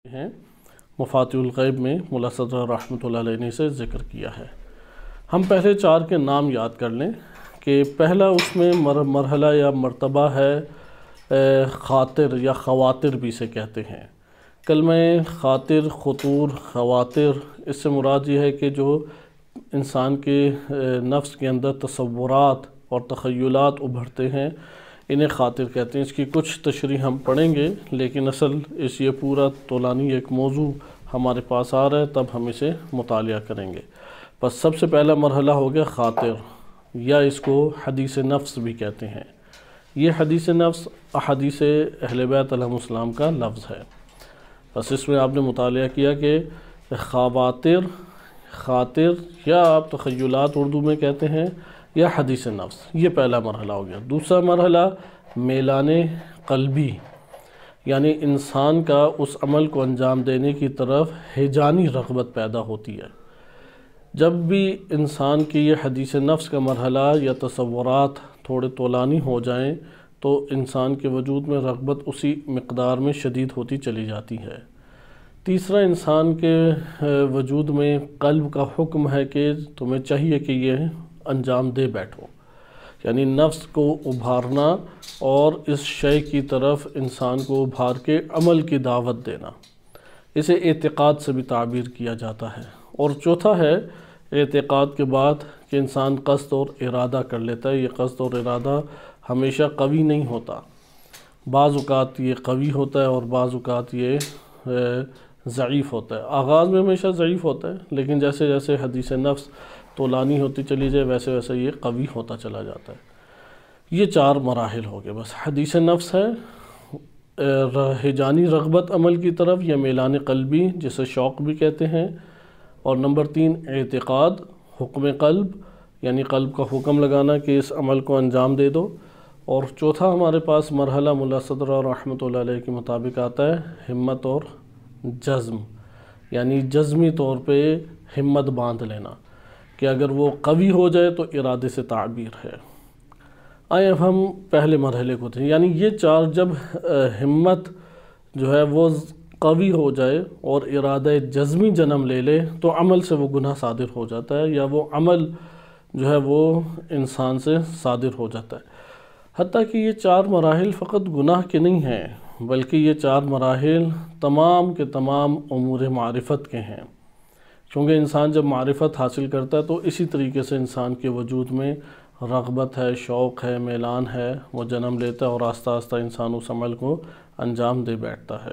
ہیں مفاتیح الغیب میں مولا صدر رحمۃ اللہ علیہ نے اسے ذکر کیا ہے۔ ہم پہلے چار کے نام یاد کر لیں کہ پہلا اس میں مرحلہ یا مرتبہ ہے خاطر یا خواطر بھی اسے کہتے ہیں۔ کلمہ خاطر، خطور، خواطر، اس سے مراد یہ ہے کہ جو انسان کے نفس کے اندر تصورات اور تخیلات ابھرتے ہیں انہیں خاطر کہتے ہیں۔ اس کی کچھ تشریح ہم پڑھیں گے، لیکن اصل یہ پورا طولانی ایک موضوع ہمارے پاس آ رہا ہے، تب ہم اسے مطالعہ کریں گے۔ بس سب سے پہلا مرحلہ ہو گیا خاطر، یا اس کو حدیث نفس بھی کہتے ہیں۔ یہ حدیث نفس احادیث اہل بیت علیہم السلام کا لفظ ہے۔ بس اس میں آپ نے مطالعہ کیا کہ خواطر، خاطر یا آپ تخیلات اردو میں کہتے ہیں، یا حدیث نفس، یہ پہلا مرحلہ ہو گیا۔ دوسرا مرحلہ میلان قلبی، یعنی انسان کا اس عمل کو انجام دینے کی طرف ہیجانی رغبت پیدا ہوتی ہے۔ جب بھی انسان کی یہ حدیث نفس کا مرحلہ یا تصورات تھوڑے طولانی ہو جائیں تو انسان کے وجود میں رغبت اسی مقدار میں شدید ہوتی چلی جاتی ہے۔ تیسرا، انسان کے وجود میں قلب کا حکم ہے کہ تمہیں چاہیے کہ یہ انجام دے بیٹھو، یعنی نفس کو ابھارنا اور اس شے کی طرف انسان کو ابھار کے عمل کی دعوت دینا، اسے اعتقاد سے بھی تعبیر کیا جاتا ہے۔ اور چوتھا ہے اعتقاد کے بعد کہ انسان قصد اور ارادہ کر لیتا ہے۔ یہ قصد اور ارادہ ہمیشہ قوی نہیں ہوتا، بعض اوقات یہ قوی ہوتا ہے اور بعض اوقات یہ ضعیف ہوتا ہے۔ آغاز میں ہمیشہ ضعیف ہوتا ہے، لیکن جیسے جیسے حدیث نفس طولانی ہوتی چلی جائے ویسے ویسے یہ قوی ہوتا چلا جاتا ہے۔ یہ چار مراحل ہو گئے۔ بس حدیث نفس ہے، ہیجانی رغبت عمل کی طرف یا میلان قلبی جسے شوق بھی کہتے ہیں، اور نمبر 3 اعتقاد، حکم قلب، یعنی قلب کا حکم لگانا کہ اس عمل کو انجام دے دو، اور چوتھا ہمارے پاس مرحلہ مولا صدر رحمۃ اللہ علیہ کے مطابق آتا ہے ہمت اور جزم، یعنی جزمی طور پہ ہمت باندھ لینا کہ اگر وہ قوی ہو جائے تو ارادے سے تعبیر ہے۔ آئیں اب ہم پہلے مرحلے کو تھے، یعنی یہ چار جب ہمت جو ہے وہ قوی ہو جائے اور ارادہ جزمی جنم لے لے تو عمل سے وہ گناہ صادر ہو جاتا ہے، یا وہ عمل جو ہے وہ انسان سے صادر ہو جاتا ہے۔ حتیٰ کہ یہ چار مراحل فقط گناہ کے نہیں ہیں، بلکہ یہ چار مراحل تمام کے تمام امور معرفت کے ہیں، کیونکہ انسان جب معرفت حاصل کرتا ہے تو اسی طریقے سے انسان کے وجود میں رغبت ہے، شوق ہے، میلان ہے، وہ جنم لیتا ہے اور آہستہ آہستہ انسان اس عمل کو انجام دے بیٹھتا ہے۔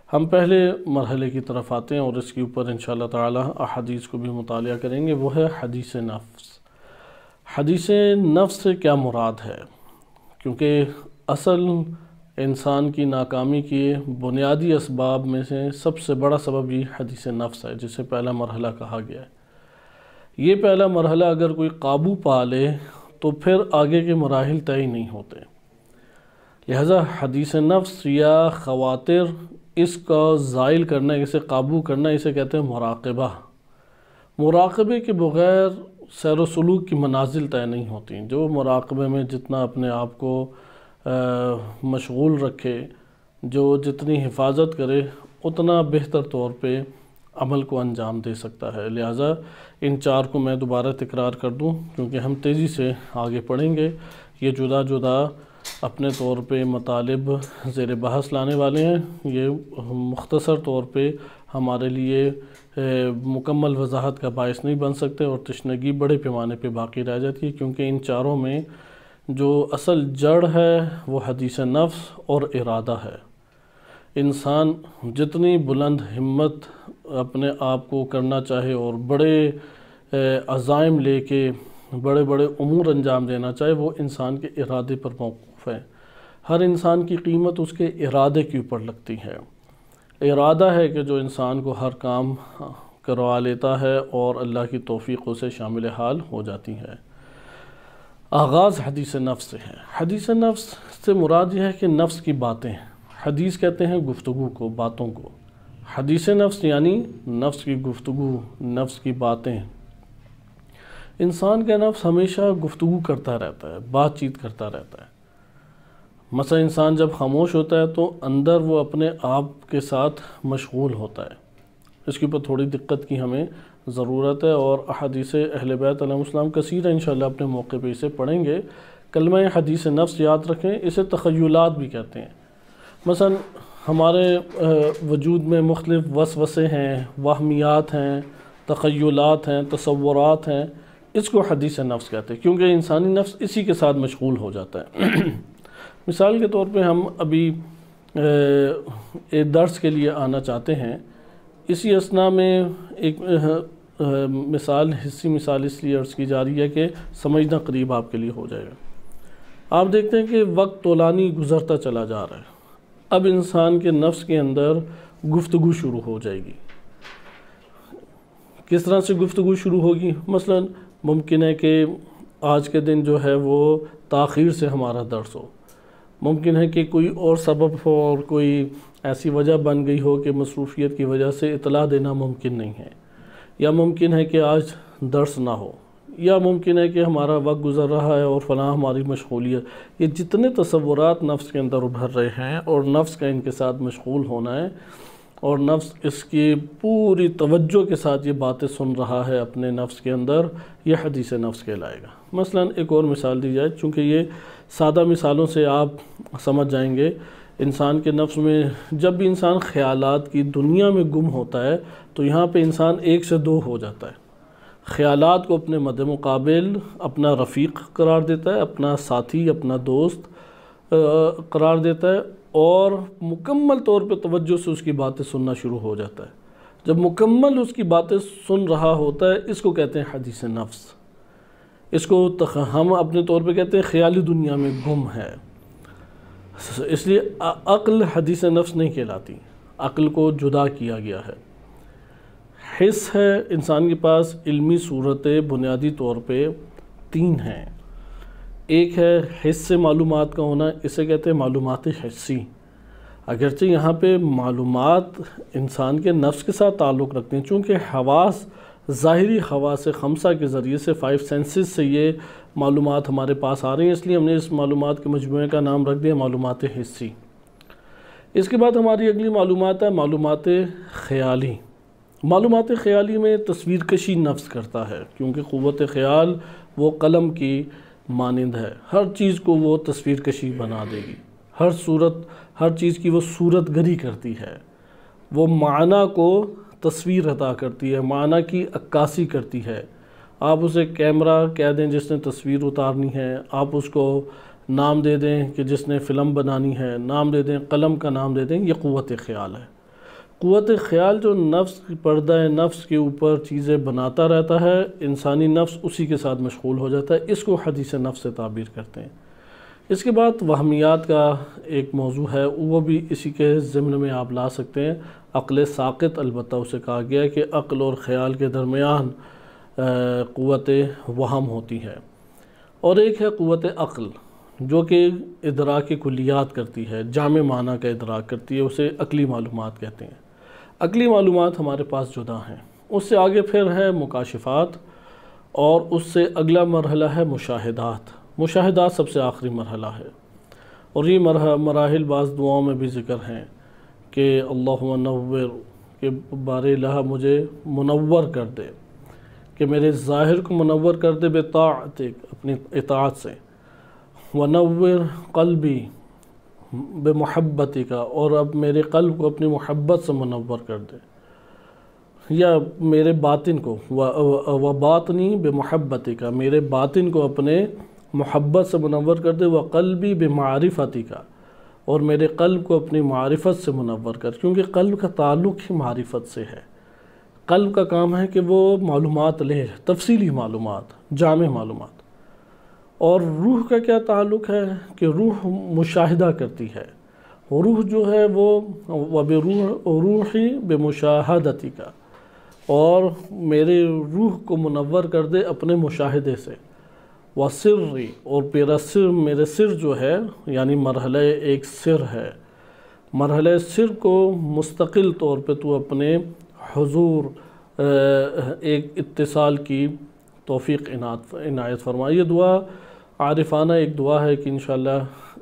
ہم پہلے مرحلے کی طرف آتے ہیں اور اس کے اوپر انشاءاللہ تعالی احادیث کو بھی مطالعہ کریں گے، وہ ہے حدیث نفس۔ حدیث نفس سے کیا مراد ہے؟ کیونکہ اصل انسان کی ناکامی کے بنیادی اسباب میں سے سب سے بڑا سبب یہ حدیث نفس ہے، جسے پہلا مرحلہ کہا گیا ہے۔ یہ پہلا مرحلہ اگر کوئی قابو پا لے تو پھر آگے کے مراحل طے نہیں ہوتے۔ لہذا حدیث نفس یا خواطر، اس کا زائل کرنا، اسے قابو کرنا، اسے کہتے ہیں مراقبہ۔ مراقبے کے بغیر سیر و سلوک کی منازل طے نہیں ہوتی۔ جو مراقبے میں جتنا اپنے آپ کو مشغول رکھے، جو جتنی حفاظت کرے، اتنا بہتر طور پہ عمل کو انجام دے سکتا ہے۔ لہٰذا ان چار کو میں دوبارہ تکرار کر دوں کیونکہ ہم تیزی سے آگے پڑھیں گے۔ یہ جدا جدا اپنے طور پہ مطالب زیر بحث لانے والے ہیں، یہ مختصر طور پہ ہمارے لیے مکمل وضاحت کا باعث نہیں بن سکتے اور تشنگی بڑے پیمانے پہ باقی رہ جاتی ہے، کیونکہ ان چاروں میں جو اصل جڑ ہے وہ حدیث نفس اور ارادہ ہے۔ انسان جتنی بلند ہمت اپنے آپ کو کرنا چاہے اور بڑے عزائم لے کے بڑے بڑے امور انجام دینا چاہے، وہ انسان کے ارادے پر موقوف ہے۔ ہر انسان کی قیمت اس کے ارادے کے اوپر لگتی ہے۔ ارادہ ہے کہ جو انسان کو ہر کام کروا لیتا ہے اور اللہ کی توفیق اسے شامل حال ہو جاتی ہے۔ آغاز حدیث نفس سے ہے۔ حدیث نفس سے مراد یہ ہے کہ نفس کی باتیں، حدیث کہتے ہیں گفتگو کو، باتوں کو۔ حدیث نفس یعنی نفس کی گفتگو، نفس کی باتیں۔ انسان کا نفس ہمیشہ گفتگو کرتا رہتا ہے، بات چیت کرتا رہتا ہے۔ مثلا انسان جب خاموش ہوتا ہے تو اندر وہ اپنے آپ کے ساتھ مشغول ہوتا ہے. اس کے اوپر تھوڑی دقت کی ہمیں ضرورت ہے، اور احادیث اہل بیت علیہ السلام کثیر ہے، انشاءاللہ اپنے موقع پہ اسے پڑھیں گے. کلمہ حدیث نفس یاد رکھیں، اسے تخیلات بھی کہتے ہیں. مثلا ہمارے وجود میں مختلف وسوسے ہیں، وہمیات ہیں، تخیلات ہیں، تصورات ہیں، اس کو حدیث نفس کہتے ہیں، کیونکہ انسانی نفس اسی کے ساتھ مشغول ہو جاتا ہے. مثال کے طور پہ ہم ابھی ایک درس کے لیے آنا چاہتے ہیں، اسی اثناء میں ایک مثال، حصی مثال اس لیے عرض کی جا رہی ہے کہ سمجھنا قریب آپ کے لیے ہو جائے گا. آپ دیکھتے ہیں کہ وقت طولانی گزرتا چلا جا رہا ہے. اب انسان کے نفس کے اندر گفتگو شروع ہو جائے گی. کس طرح سے گفتگو شروع ہوگی؟ مثلا ممکن ہے کہ آج کے دن جو ہے وہ تاخیر سے ہمارا درس ہو، ممکن ہے کہ کوئی اور سبب ہو اور کوئی ایسی وجہ بن گئی ہو کہ مصروفیت کی وجہ سے اطلاع دینا ممکن نہیں ہے، یا ممکن ہے کہ آج درس نہ ہو، یا ممکن ہے کہ ہمارا وقت گزر رہا ہے اور فلاں ہماری مشغولیت. یہ جتنے تصورات نفس کے اندر ابھر رہے ہیں اور نفس کا ان کے ساتھ مشغول ہونا ہے، اور نفس اس کی پوری توجہ کے ساتھ یہ باتیں سن رہا ہے اپنے نفس کے اندر، یہ حدیث نفس کہلائے گا. مثلا ایک اور مثال دی جائے، چونکہ یہ سادہ مثالوں سے آپ سمجھ جائیں گے. انسان کے نفس میں جب بھی انسان خیالات کی دنیا میں گم ہوتا ہے تو یہاں پہ انسان ایک سے دو ہو جاتا ہے. خیالات کو اپنے مد مقابل اپنا رفیق قرار دیتا ہے، اپنا ساتھی، اپنا دوست قرار دیتا ہے، اور مکمل طور پہ توجہ سے اس کی باتیں سننا شروع ہو جاتا ہے. جب مکمل اس کی باتیں سن رہا ہوتا ہے، اس کو کہتے ہیں حدیث نفس. اس کو ہم اپنے طور پہ کہتے ہیں خیالی دنیا میں گم ہے. اس لیے عقل حدیث نفس نہیں کہلاتی، عقل کو جدا کیا گیا ہے. حس ہے انسان کے پاس. علمی صورتیں بنیادی طور پہ 3 ہیں. ایک ہے حس سے معلومات کا ہونا، اسے کہتے ہیں معلومات حسی. اگرچہ یہاں پہ معلومات انسان کے نفس کے ساتھ تعلق رکھتے ہیں، چونکہ حواس، ظاہری حواس خمسہ کے ذریعے سے 5 سینسز سے یہ معلومات ہمارے پاس آ رہی ہیں، اس لیے ہم نے اس معلومات کے مجموعے کا نام رکھ دیا معلومات حسی. اس کے بعد ہماری اگلی معلومات ہے معلومات خیالی. معلومات خیالی میں تصویر کشی نفس کرتا ہے، کیونکہ قوت خیال وہ قلم کی مانند ہے. ہر چیز کو وہ تصویر کشی بنا دے گی، ہر چیز کی وہ صورت گری کرتی ہے. وہ معنی کو تصویر عطا کرتی ہے، معنی کی عکاسی کرتی ہے. آپ اسے کیمرہ کہہ دیں جس نے تصویر اتارنی ہے، آپ اس کو نام دے دیں کہ جس نے فلم بنانی ہے، نام دے دیں، قلم کا نام دے دیں. یہ قوت خیال ہے. قوت خیال جو نفس پردہ نفس کے اوپر چیزیں بناتا رہتا ہے، انسانی نفس اسی کے ساتھ مشغول ہو جاتا ہے. اس کو حدیث نفس سے تعبیر کرتے ہیں. اس کے بعد وہمیات کا ایک موضوع ہے، وہ بھی اسی کے ضمن میں آپ لا سکتے ہیں. عقل ساقط البتہ اسے کہا گیا ہے کہ عقل اور خیال کے درمیان قوت وہم ہوتی ہے. اور ایک ہے قوت عقل جو کہ ادراک کلیات کرتی ہے، جامع معنی کا ادراک کرتی ہے، اسے عقلی معلومات کہتے ہیں. عقلی معلومات ہمارے پاس جدا ہیں. اس سے آگے پھر ہے مکاشفات، اور اس سے اگلا مرحلہ ہے مشاہدات. مشاہدات سب سے آخری مرحلہ ہے، اور یہ مراحل بعض دعاؤں میں بھی ذکر ہیں کہ اللہم نور، کہ بار الہ مجھے منور کر دے، کہ میرے ظاہر کو منور کر دے بطاعتک، اپنی اطاعت سے. ونور قلبی بمحبتک، اور اب میرے قلب کو اپنی محبت سے منور کر دے. یا میرے باطن کو وباطنی بمحبتک، میرے باطن کو اپنے محبت سے منور کر دے. وقلبی بمعرفتک، اور میرے قلب کو اپنی معرفت سے منور کر، کیونکہ قلب کا تعلق ہی معرفت سے ہے. قلب کا کام ہے کہ وہ معلومات لے، تفصیلی معلومات، جامع معلومات. اور روح کا کیا تعلق ہے کہ روح مشاہدہ کرتی ہے. روح جو ہے وہ روحی بمشاہدتی کا، اور میرے روح کو منور کر دے اپنے مشاہدے سے. وسری، اور میرے سر جو ہے، یعنی مرحلہ ایک سر ہے، مرحلہ سر کو مستقل طور پہ تو اپنے حضور ایک اتصال کی توفیق عنایت فرما. یہ دعا عارفانہ ایک دعا ہے کہ انشاءاللہ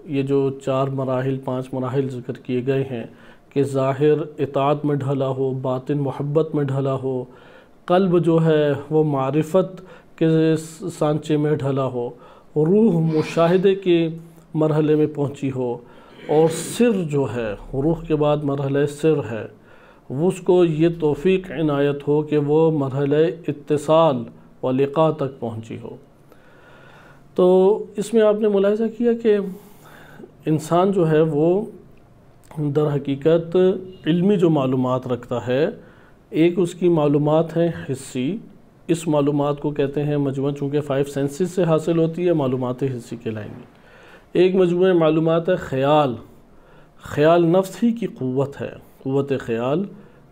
یہ جو 4 مراحل 5 مراحل ذکر کیے گئے ہیں کہ ظاہر اطاعت میں ڈھلا ہو، باطن محبت میں ڈھلا ہو، قلب جو ہے وہ معرفت کے سانچے میں ڈھلا ہو، روح مشاہدے کے مرحلے میں پہنچی ہو، اور سر جو ہے روح کے بعد مرحلہ سر ہے، اس کو یہ توفیق عنایت ہو کہ وہ مرحلہ اتصال و لقاء تک پہنچی ہو۔ تو اس میں آپ نے ملاحظہ کیا کہ انسان جو ہے وہ در حقیقت علمی جو معلومات رکھتا ہے، ایک اس کی معلومات ہیں حسی، اس معلومات کو کہتے ہیں مجموعہ، چونکہ 5 سینسز سے حاصل ہوتی ہے، معلومات حسی کہلائیں گی۔ ایک مجموعہ معلومات ہے خیال، خیال نفس ہی کی قوت ہے، قوت خیال،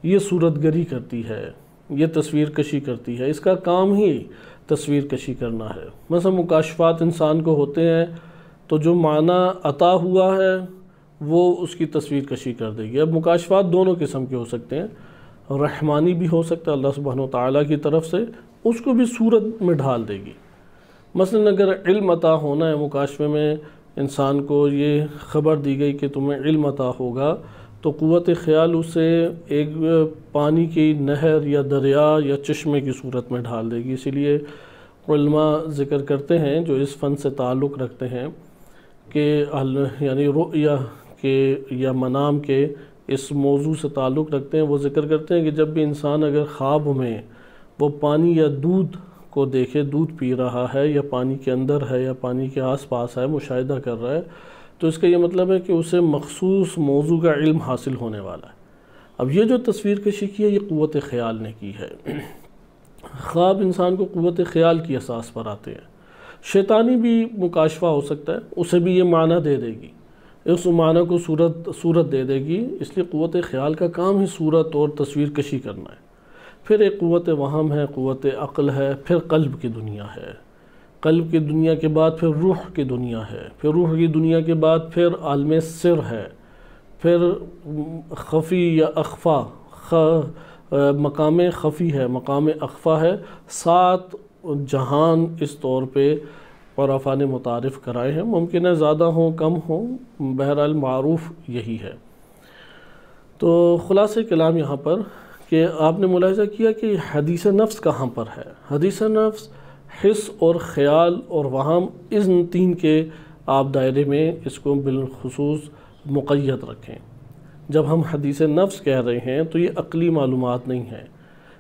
یہ صورت گری کرتی ہے، یہ تصویر کشی کرتی ہے، اس کا کام ہی تصویر کشی کرنا ہے۔ مثلا مکاشفات انسان کو ہوتے ہیں تو جو معنی عطا ہوا ہے وہ اس کی تصویر کشی کر دے گی۔ اب مکاشفات دونوں قسم کے ہو سکتے ہیں، رحمانی بھی ہو سکتا ہے اللہ سبحانہ وتعالیٰ کی طرف سے، اس کو بھی صورت میں ڈھال دے گی۔ مثلا اگر علم عطا ہونا ہے، مکاشفے میں انسان کو یہ خبر دی گئی کہ تمہیں علم عطا ہوگا، تو قوت خیال اسے ایک پانی کی نہر یا دریا یا چشمے کی صورت میں ڈھال دے گی۔ اسی لیے علماء ذکر کرتے ہیں جو اس فن سے تعلق رکھتے ہیں کہ یعنی رؤیا کے یا منام کے اس موضوع سے تعلق رکھتے ہیں، وہ ذکر کرتے ہیں کہ جب بھی انسان اگر خواب میں وہ پانی یا دودھ کو دیکھے، دودھ پی رہا ہے یا پانی کے اندر ہے یا پانی کے آس پاس ہے، مشاہدہ کر رہا ہے، تو اس کا یہ مطلب ہے کہ اسے مخصوص موضوع کا علم حاصل ہونے والا ہے۔ اب یہ جو تصویر کشی کی ہے یہ قوت خیال نے کی ہے۔ خواب انسان کو قوت خیال کی اساس پر آتے ہیں۔ شیطانی بھی مکاشفہ ہو سکتا ہے، اسے بھی یہ معنی دے دے گی، اس معنی کو صورت دے دے گی، اس لیے قوت خیال کا کام ہی صورت اور تصویر کشی کرنا ہے۔ پھر ایک قوت وہم ہے، قوت عقل ہے، پھر قلب کی دنیا ہے، قلب کی دنیا کے بعد پھر روح کی دنیا ہے، پھر روح کی دنیا کے بعد پھر عالم سر ہے، پھر خفی یا اخفا، مقام خفی ہے، مقام اخفا ہے۔ 7 جہان اس طور پہ عرفاء نے متعارف کرائے ہیں، ممکن ہے زیادہ ہوں کم ہوں، بہرحال معروف یہی ہے۔ تو خلاصہ کلام یہاں پر کہ آپ نے ملاحظہ کیا کہ حدیث نفس کہاں پر ہے۔ حدیث نفس حس اور خیال اور وہم، ان 3 کے آپ دائرے میں اس کو بالخصوص مقید رکھیں۔ جب ہم حدیث نفس کہہ رہے ہیں تو یہ عقلی معلومات نہیں ہیں۔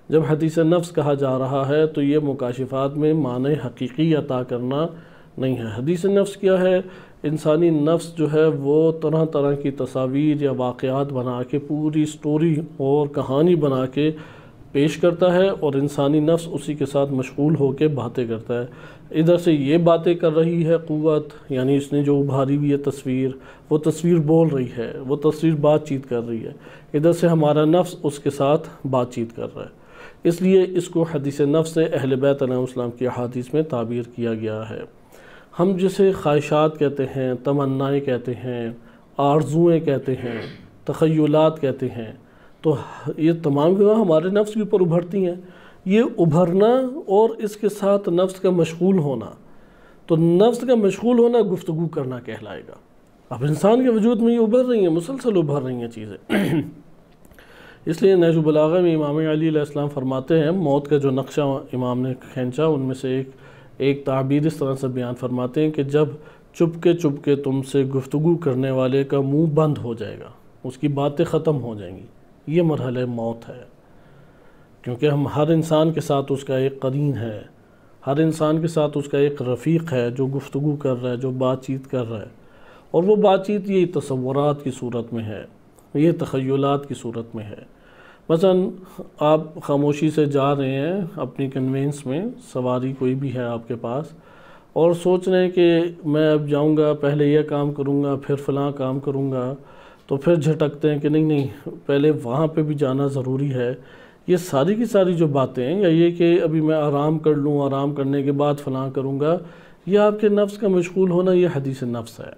جب حدیث نفس کہا جا رہا ہے تو یہ مکاشفات میں معنی حقیقی عطا کرنا نہیں ہے۔ حدیث نفس کیا ہے؟ انسانی نفس جو ہے وہ طرح طرح کی تصاویر یا واقعات بنا کے پوری سٹوری اور کہانی بنا کے پیش کرتا ہے، اور انسانی نفس اسی کے ساتھ مشغول ہو کے باتیں کرتا ہے۔ ادھر سے یہ باتیں کر رہی ہے قوت، یعنی اس نے جو ابھاری ہوئی ہے تصویر، وہ تصویر بول رہی ہے، وہ تصویر بات چیت کر رہی ہے، ادھر سے ہمارا نفس اس کے ساتھ بات چیت کر رہا ہے۔ اس لیے اس کو حدیث نفس سے اہل بیت علیہ السلام کی احادیث میں تعبیر کیا گیا ہے۔ ہم جسے خواہشات کہتے ہیں، تمنائیں کہتے ہیں، آرزوئیں کہتے ہیں، تخیلات کہتے ہیں، تو یہ تمام جو ہمارے نفس کے اوپر ابھرتی ہیں۔ یہ ابھرنا اور اس کے ساتھ نفس کا مشغول ہونا، تو نفس کا مشغول ہونا گفتگو کرنا کہلائے گا۔ اب انسان کے وجود میں یہ ابھر رہی ہیں، مسلسل ابھر رہی ہیں چیزیں۔ اس لیے نہج البلاغہ میں امام علی علیہ السلام فرماتے ہیں، موت کا جو نقشہ امام نے کھینچا ان میں سے ایک تعبیر اس طرح سے بیان فرماتے ہیں کہ جب چپ کے تم سے گفتگو کرنے والے کا منہ بند ہو جائے گا، اس کی باتیں ختم ہو جائیں گی، یہ مرحلہ موت ہے۔ کیونکہ ہم ہر انسان کے ساتھ اس کا ایک قرین ہے، ہر انسان کے ساتھ اس کا ایک رفیق ہے جو گفتگو کر رہا ہے، جو بات چیت کر رہا ہے، اور وہ بات چیت یہ تصورات کی صورت میں ہے، یہ تخیلات کی صورت میں ہے۔ مثلا آپ خاموشی سے جا رہے ہیں اپنی کنوینس میں، سواری کوئی بھی ہے آپ کے پاس، اور سوچ رہے ہیں کہ میں اب جاؤں گا، پہلے یہ کام کروں گا، پھر فلاں کام کروں گا، تو پھر جھٹکتے ہیں کہ نہیں پہلے وہاں پہ بھی جانا ضروری ہے۔ یہ ساری کی ساری جو باتیں ہیں، یا یہ کہ ابھی میں آرام کر لوں، آرام کرنے کے بعد فلاں کروں گا، یہ آپ کے نفس کا مشغول ہونا، یہ حدیث نفس ہے۔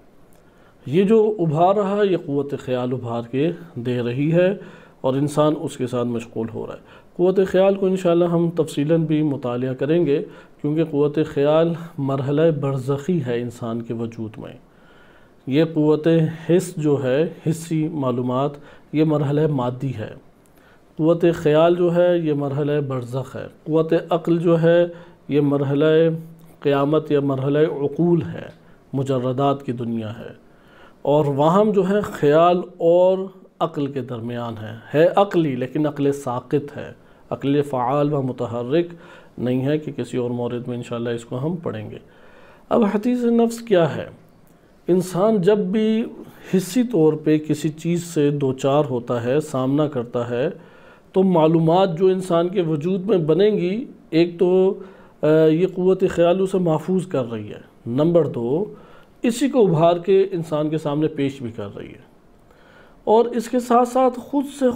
یہ جو ابھار رہا ہے یہ قوت خیال ابھار کے دے رہی ہے، اور انسان اس کے ساتھ مشغول ہو رہا ہے۔ قوت خیال کو انشاءاللہ ہم تفصیلاً بھی مطالعہ کریں گے، کیونکہ قوت خیال مرحلہ برزخی ہے انسان کے وجود میں، یہ قوت حس جو ہے، حسی معلومات، یہ مرحلہ مادی ہے۔ قوت خیال جو ہے یہ مرحلہ برزخ ہے۔ قوت عقل جو ہے یہ مرحلہ قیامت یا مرحلہ عقول ہے، مجردات کی دنیا ہے۔ اور وہاں جو ہے خیال اور عقل کے درمیان ہے عقلی، لیکن عقل ساقط ہے، عقل فعال و متحرک نہیں ہے، کہ کسی اور مورد میں انشاءاللہ اس کو ہم پڑھیں گے۔ اب حدیث نفس کیا ہے؟ انسان جب بھی حسی طور پہ کسی چیز سے دوچار ہوتا ہے، سامنا کرتا ہے، تو معلومات جو انسان کے وجود میں بنیں گی، ایک تو یہ قوت خیال اسے محفوظ کر رہی ہے، نمبر 2 اسی کو ابھار کے انسان کے سامنے پیش بھی کر رہی ہے، اور اس کے ساتھ ساتھ خود سے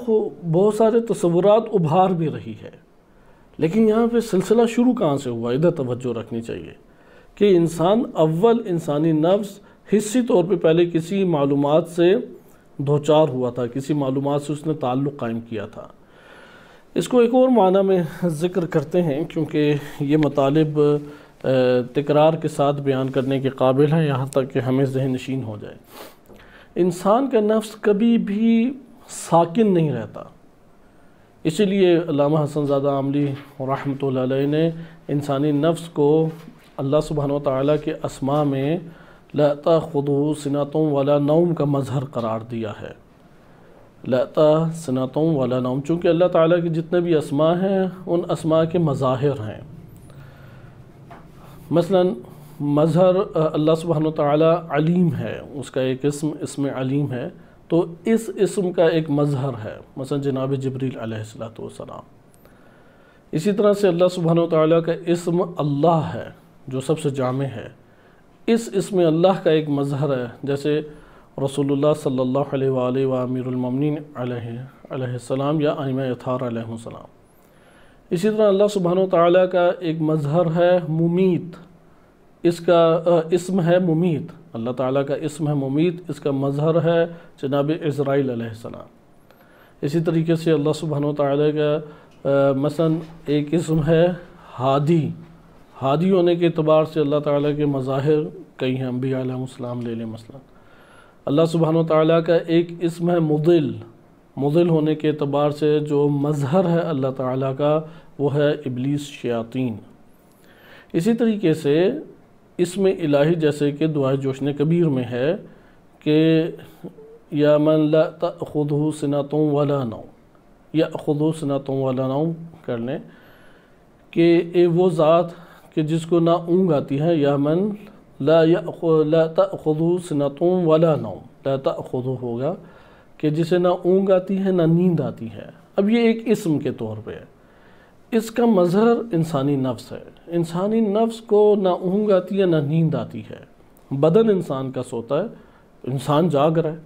بہت سارے تصورات ابھار بھی رہی ہے۔ لیکن یہاں پہ سلسلہ شروع کہاں سے ہوا؟ ادھر توجہ رکھنی چاہیے کہ انسانی نفس حسی طور پہ پہلے کسی معلومات سے دوچار ہوا تھا، کسی معلومات سے اس نے تعلق قائم کیا تھا۔ اس کو ایک اور معنی میں ذکر کرتے ہیں، کیونکہ یہ مطالب تکرار کے ساتھ بیان کرنے کے قابل ہیں، یہاں تک کہ ہمیں ذہن نشین ہو جائے۔ انسان کا نفس کبھی بھی ساکن نہیں رہتا، اسی لیے علامہ حسن زادہ عاملی رحمۃ اللہ علیہ نے انسانی نفس کو اللہ سبحانہ وتعالیٰ کے اسماء میں لا تأخذہ سنۃ ولا نوم کا مظہر قرار دیا ہے۔ لا سنۃ ولا نوم، چونکہ اللہ تعالیٰ کے جتنے بھی اسماء ہیں ان اسماء کے مظاہر ہیں۔ مثلا مظہر اللہ سبحانہ وتعالیٰ علیم ہے، اس کا ایک اسم علیم ہے، تو اس اسم کا ایک مظہر ہے، مثلا جناب جبریل علیہ السلام۔ اسی طرح سے اللہ سبحانہ وتعالیٰ کا اسم اللہ ہے جو سب سے جامع ہے، اس اسم اللہ کا ایک مظہر ہے، جیسے رسول اللہ صلی اللہ علیہ وآلہ و امیر المومنین علیہ السلام یا ائمہ اطہار علیہ السلام۔ اسی طرح اللہ سبحانہ وتعالیٰ کا ایک مظہر ہے ممیت، اس کا اسم ہے ممیت، اللہ تعالیٰ کا اسم ہے ممیت، اس کا مظہر ہے جناب عزرائیل علیہ السلام۔ اسی طریقے سے اللہ سبحانہ وتعالیٰ کا مثلا ایک اسم ہے ہادی، ہادی ہونے کے اعتبار سے اللہ تعالیٰ کے مظاہر کئی ہیں، انبیاء علیہ السلام لے لیں مثلا۔ اللہ سبحانہ وتعالیٰ کا ایک اسم ہے مضل، مضل ہونے کے اعتبار سے جو مظہر ہے اللہ تعالیٰ کا وہ ہے ابلیس، شیاطین۔ اسی طریقے سے اسم الہی جیسے کہ دعائے جوشن کبیر میں ہے کہ یا من لا تأخذہ سنۃ ولا نوم، یأخذہ سنۃ ولا نوم کر لیں کہ وہ ذات کہ جس کو نہ اونگ آتی ہے، یا من لا تأخذہ سنۃ ولا نوم، لا تأخذہ ہوگا کہ جسے نہ اونگ آتی ہے نہ نیند آتی ہے۔ اب یہ ایک اسم کے طور پہ ہے، اس کا مظہر انسانی نفس ہے۔ انسانی نفس کو نہ اونگ آتی ہے نہ نیند آتی ہے، بدن انسان کا سوتا ہے، انسان جاگ رہا ہے۔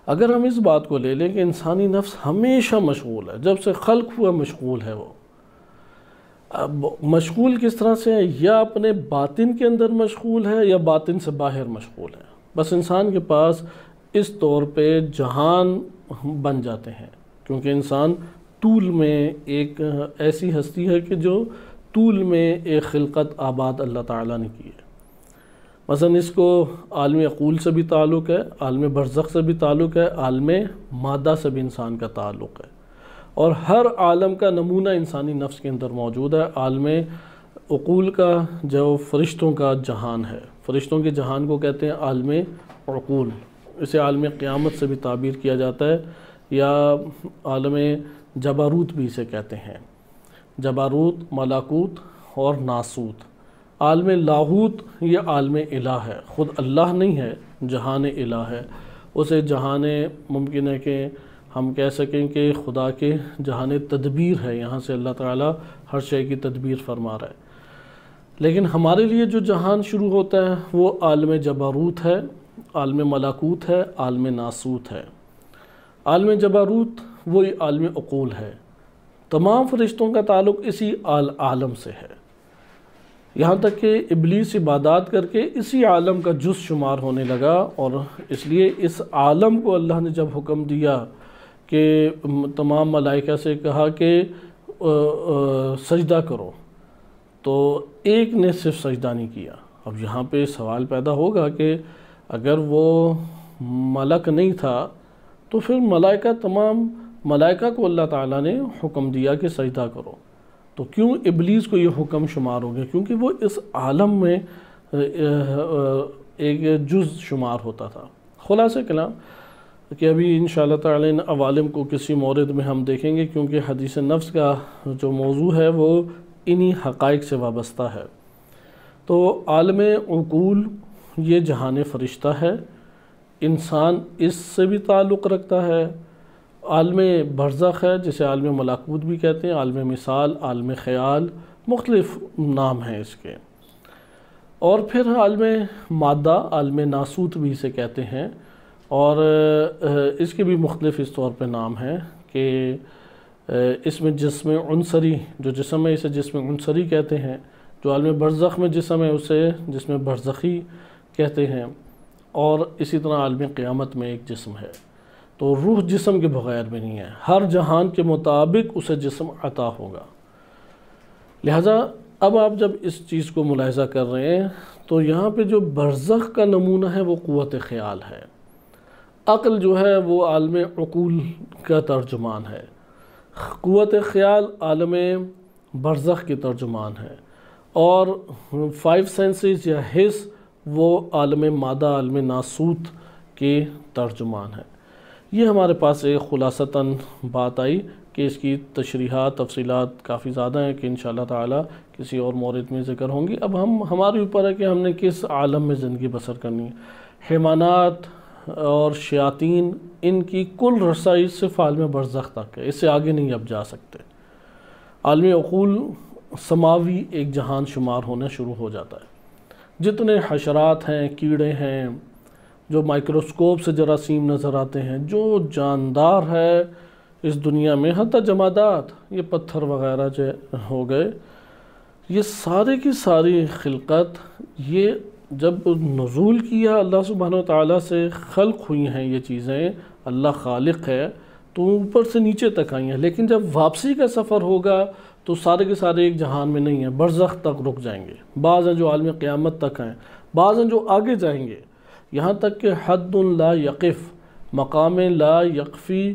اگر ہم اس بات کو لے لیں کہ انسانی نفس ہمیشہ مشغول ہے، جب سے خلق ہوا مشغول ہے، وہ اب مشغول کس طرح سے ہے؟ یا اپنے باطن کے اندر مشغول ہے یا باطن سے باہر مشغول ہے۔ بس انسان کے پاس اس طور پہ جہان بن جاتے ہیں، کیونکہ انسان طول میں ایک ایسی ہستی ہے کہ جو طول میں ایک خلقت آباد اللہ تعالیٰ نے کی ہے۔ مثلا اس کو عالم عقول سے بھی تعلق ہے، عالم برزخ سے بھی تعلق ہے، عالم مادہ سے بھی انسان کا تعلق ہے، اور ہر عالم کا نمونہ انسانی نفس کے اندر موجود ہے۔ عالم عقول کا جو فرشتوں کا جہان ہے، فرشتوں کے جہان کو کہتے ہیں عالم عقول، اسے عالم قیامت سے بھی تعبیر کیا جاتا ہے، یا عالم جبروت بھی اسے کہتے ہیں، جبروت، ملاکوت اور ناسوت۔ عالم لاہوت یہ عالم الہ ہے، خود اللہ نہیں ہے، جہان الہ ہے، اسے جہان ممکن ہے کہ ہم کہہ سکیں کہ خدا کے جہان تدبیر ہے، یہاں سے اللہ تعالیٰ ہر شے کی تدبیر فرما رہا ہے۔ لیکن ہمارے لیے جو جہان شروع ہوتا ہے وہ عالم جبروت ہے، عالم ملاکوت ہے، عالم ناسوت ہے۔ عالم جبروت وہی عالم عقول ہے، تمام فرشتوں کا تعلق اسی عالم سے ہے، یہاں تک کہ ابلیس عبادات کر کے اسی عالم کا جز شمار ہونے لگا، اور اس لیے اس عالم کو اللہ نے جب حکم دیا کہ تمام ملائکہ سے کہا کہ سجدہ کرو، تو ایک نے صرف سجدہ نہیں کیا۔ اب یہاں پہ سوال پیدا ہوگا کہ اگر وہ ملک نہیں تھا تو پھر تمام ملائکہ کو اللہ تعالیٰ نے حکم دیا کہ سجدہ کرو، تو کیوں ابلیس کو یہ حکم شمار ہو گیا؟ کیونکہ وہ اس عالم میں ایک جز شمار ہوتا تھا۔ خلاصہ کلام کہ ابھی انشاءاللہ تعالی ان عوالم کو کسی مورد میں ہم دیکھیں گے، کیونکہ حدیث نفس کا جو موضوع ہے وہ انہی حقائق سے وابستہ ہے۔ تو عالم عقول یہ جہان فرشتہ ہے، انسان اس سے بھی تعلق رکھتا ہے۔ عالم برزخ ہے جسے عالم ملکوت بھی کہتے ہیں، عالم مثال، عالم خیال، مختلف نام ہیں اس کے۔ اور پھر عالم مادہ، عالم ناسوت بھی اسے کہتے ہیں، اور اس کے بھی مختلف اس طور پہ نام ہیں کہ اس میں جسم عنصری، جو جسم ہے اسے جسم عنصری کہتے ہیں، جو عالم برزخ میں جسم ہے اسے جسم برزخی کہتے ہیں، اور اسی طرح عالم قیامت میں ایک جسم ہے۔ تو روح جسم کے بغیر بھی نہیں ہے، ہر جہان کے مطابق اسے جسم عطا ہوگا۔ لہٰذا اب آپ جب اس چیز کو ملاحظہ کر رہے ہیں تو یہاں پہ جو برزخ کا نمونہ ہے وہ قوت خیال ہے، عقل جو ہے وہ عالم عقول کا ترجمان ہے، قوت خیال عالم برزخ کی ترجمان ہے، اور 5 سینسز یا حس وہ عالم مادہ، عالم ناسوت کے ترجمان ہے۔ یہ ہمارے پاس ایک خلاصتاً بات آئی کہ اس کی تشریحات، تفصیلات کافی زیادہ ہیں کہ انشاءاللہ تعالی کسی اور مورد میں ذکر ہوں گی۔ اب ہمارے اوپر ہے کہ ہم نے کس عالم میں زندگی بسر کرنی ہے۔ حیوانات اور شیاطین، ان کی کل رسائی صرف عالم برزخ تک ہے، اس سے آگے نہیں اب جا سکتے۔ عالم عقول سماوی ایک جہان شمار ہونا شروع ہو جاتا ہے۔ جتنے حشرات ہیں، کیڑے ہیں، جو مائکروسکوپ سے جراثیم نظر آتے ہیں، جو جاندار ہے اس دنیا میں، حتیٰ جمادات، یہ پتھر وغیرہ جو ہو گئے، یہ سارے کی ساری خلقت، یہ جب نزول کیا اللہ سبحانہ وتعالیٰ سے خلق ہوئی ہیں یہ چیزیں، اللہ خالق ہے تو اوپر سے نیچے تک آئی ہیں، لیکن جب واپسی کا سفر ہوگا تو سارے کے سارے ایک جہان میں نہیں ہیں، برزخ تک رک جائیں گے۔ بعض ہیں جو عالم قیامت تک ہیں، بعض ہیں جو آگے جائیں گے، یہاں تک کہ حد لا یقف، مقام لا یقفی،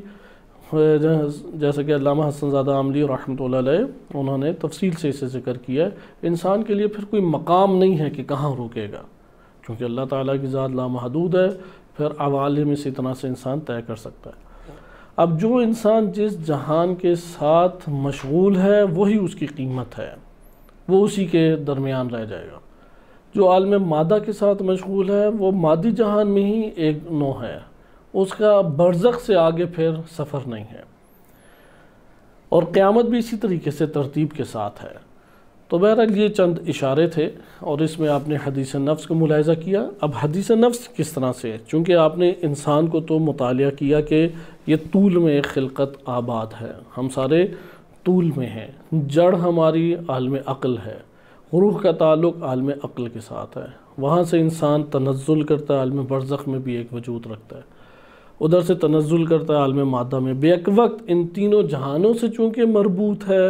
جیسا کہ علامہ حسن زادہ عاملی رحمۃ اللہ علیہ انہوں نے تفصیل سے اسے ذکر کیا ہے۔ انسان کے لیے پھر کوئی مقام نہیں ہے کہ کہاں رکے گا، کیونکہ اللہ تعالیٰ کی ذات لامحدود ہے، پھر عوالم اسی طرح سے انسان طے کر سکتا ہے۔ اب جو انسان جس جہان کے ساتھ مشغول ہے وہی اس کی قیمت ہے، وہ اسی کے درمیان رہ جائے گا۔ جو عالم مادہ کے ساتھ مشغول ہے وہ مادی جہان میں ہی ایک نوع ہے، اس کا برزخ سے آگے پھر سفر نہیں ہے۔ اور قیامت بھی اسی طریقے سے ترتیب کے ساتھ ہے۔ تو بہرحال یہ چند اشارے تھے، اور اس میں آپ نے حدیث نفس کو ملاحظہ کیا۔ اب حدیث نفس کس طرح سے ہے؟ چونکہ آپ نے انسان کو تو مطالعہ کیا کہ یہ طول میں ایک خلقت آباد ہے، ہم سارے طول میں ہیں، جڑ ہماری عالم عقل ہے، روح کا تعلق عالم عقل کے ساتھ ہے، وہاں سے انسان تنزل کرتا ہے، عالم برزخ میں بھی ایک وجود رکھتا ہے، ادھر سے تنزل کرتا ہے عالم مادہ میں، بیک وقت ان تینوں جہانوں سے چونکہ مربوط ہے،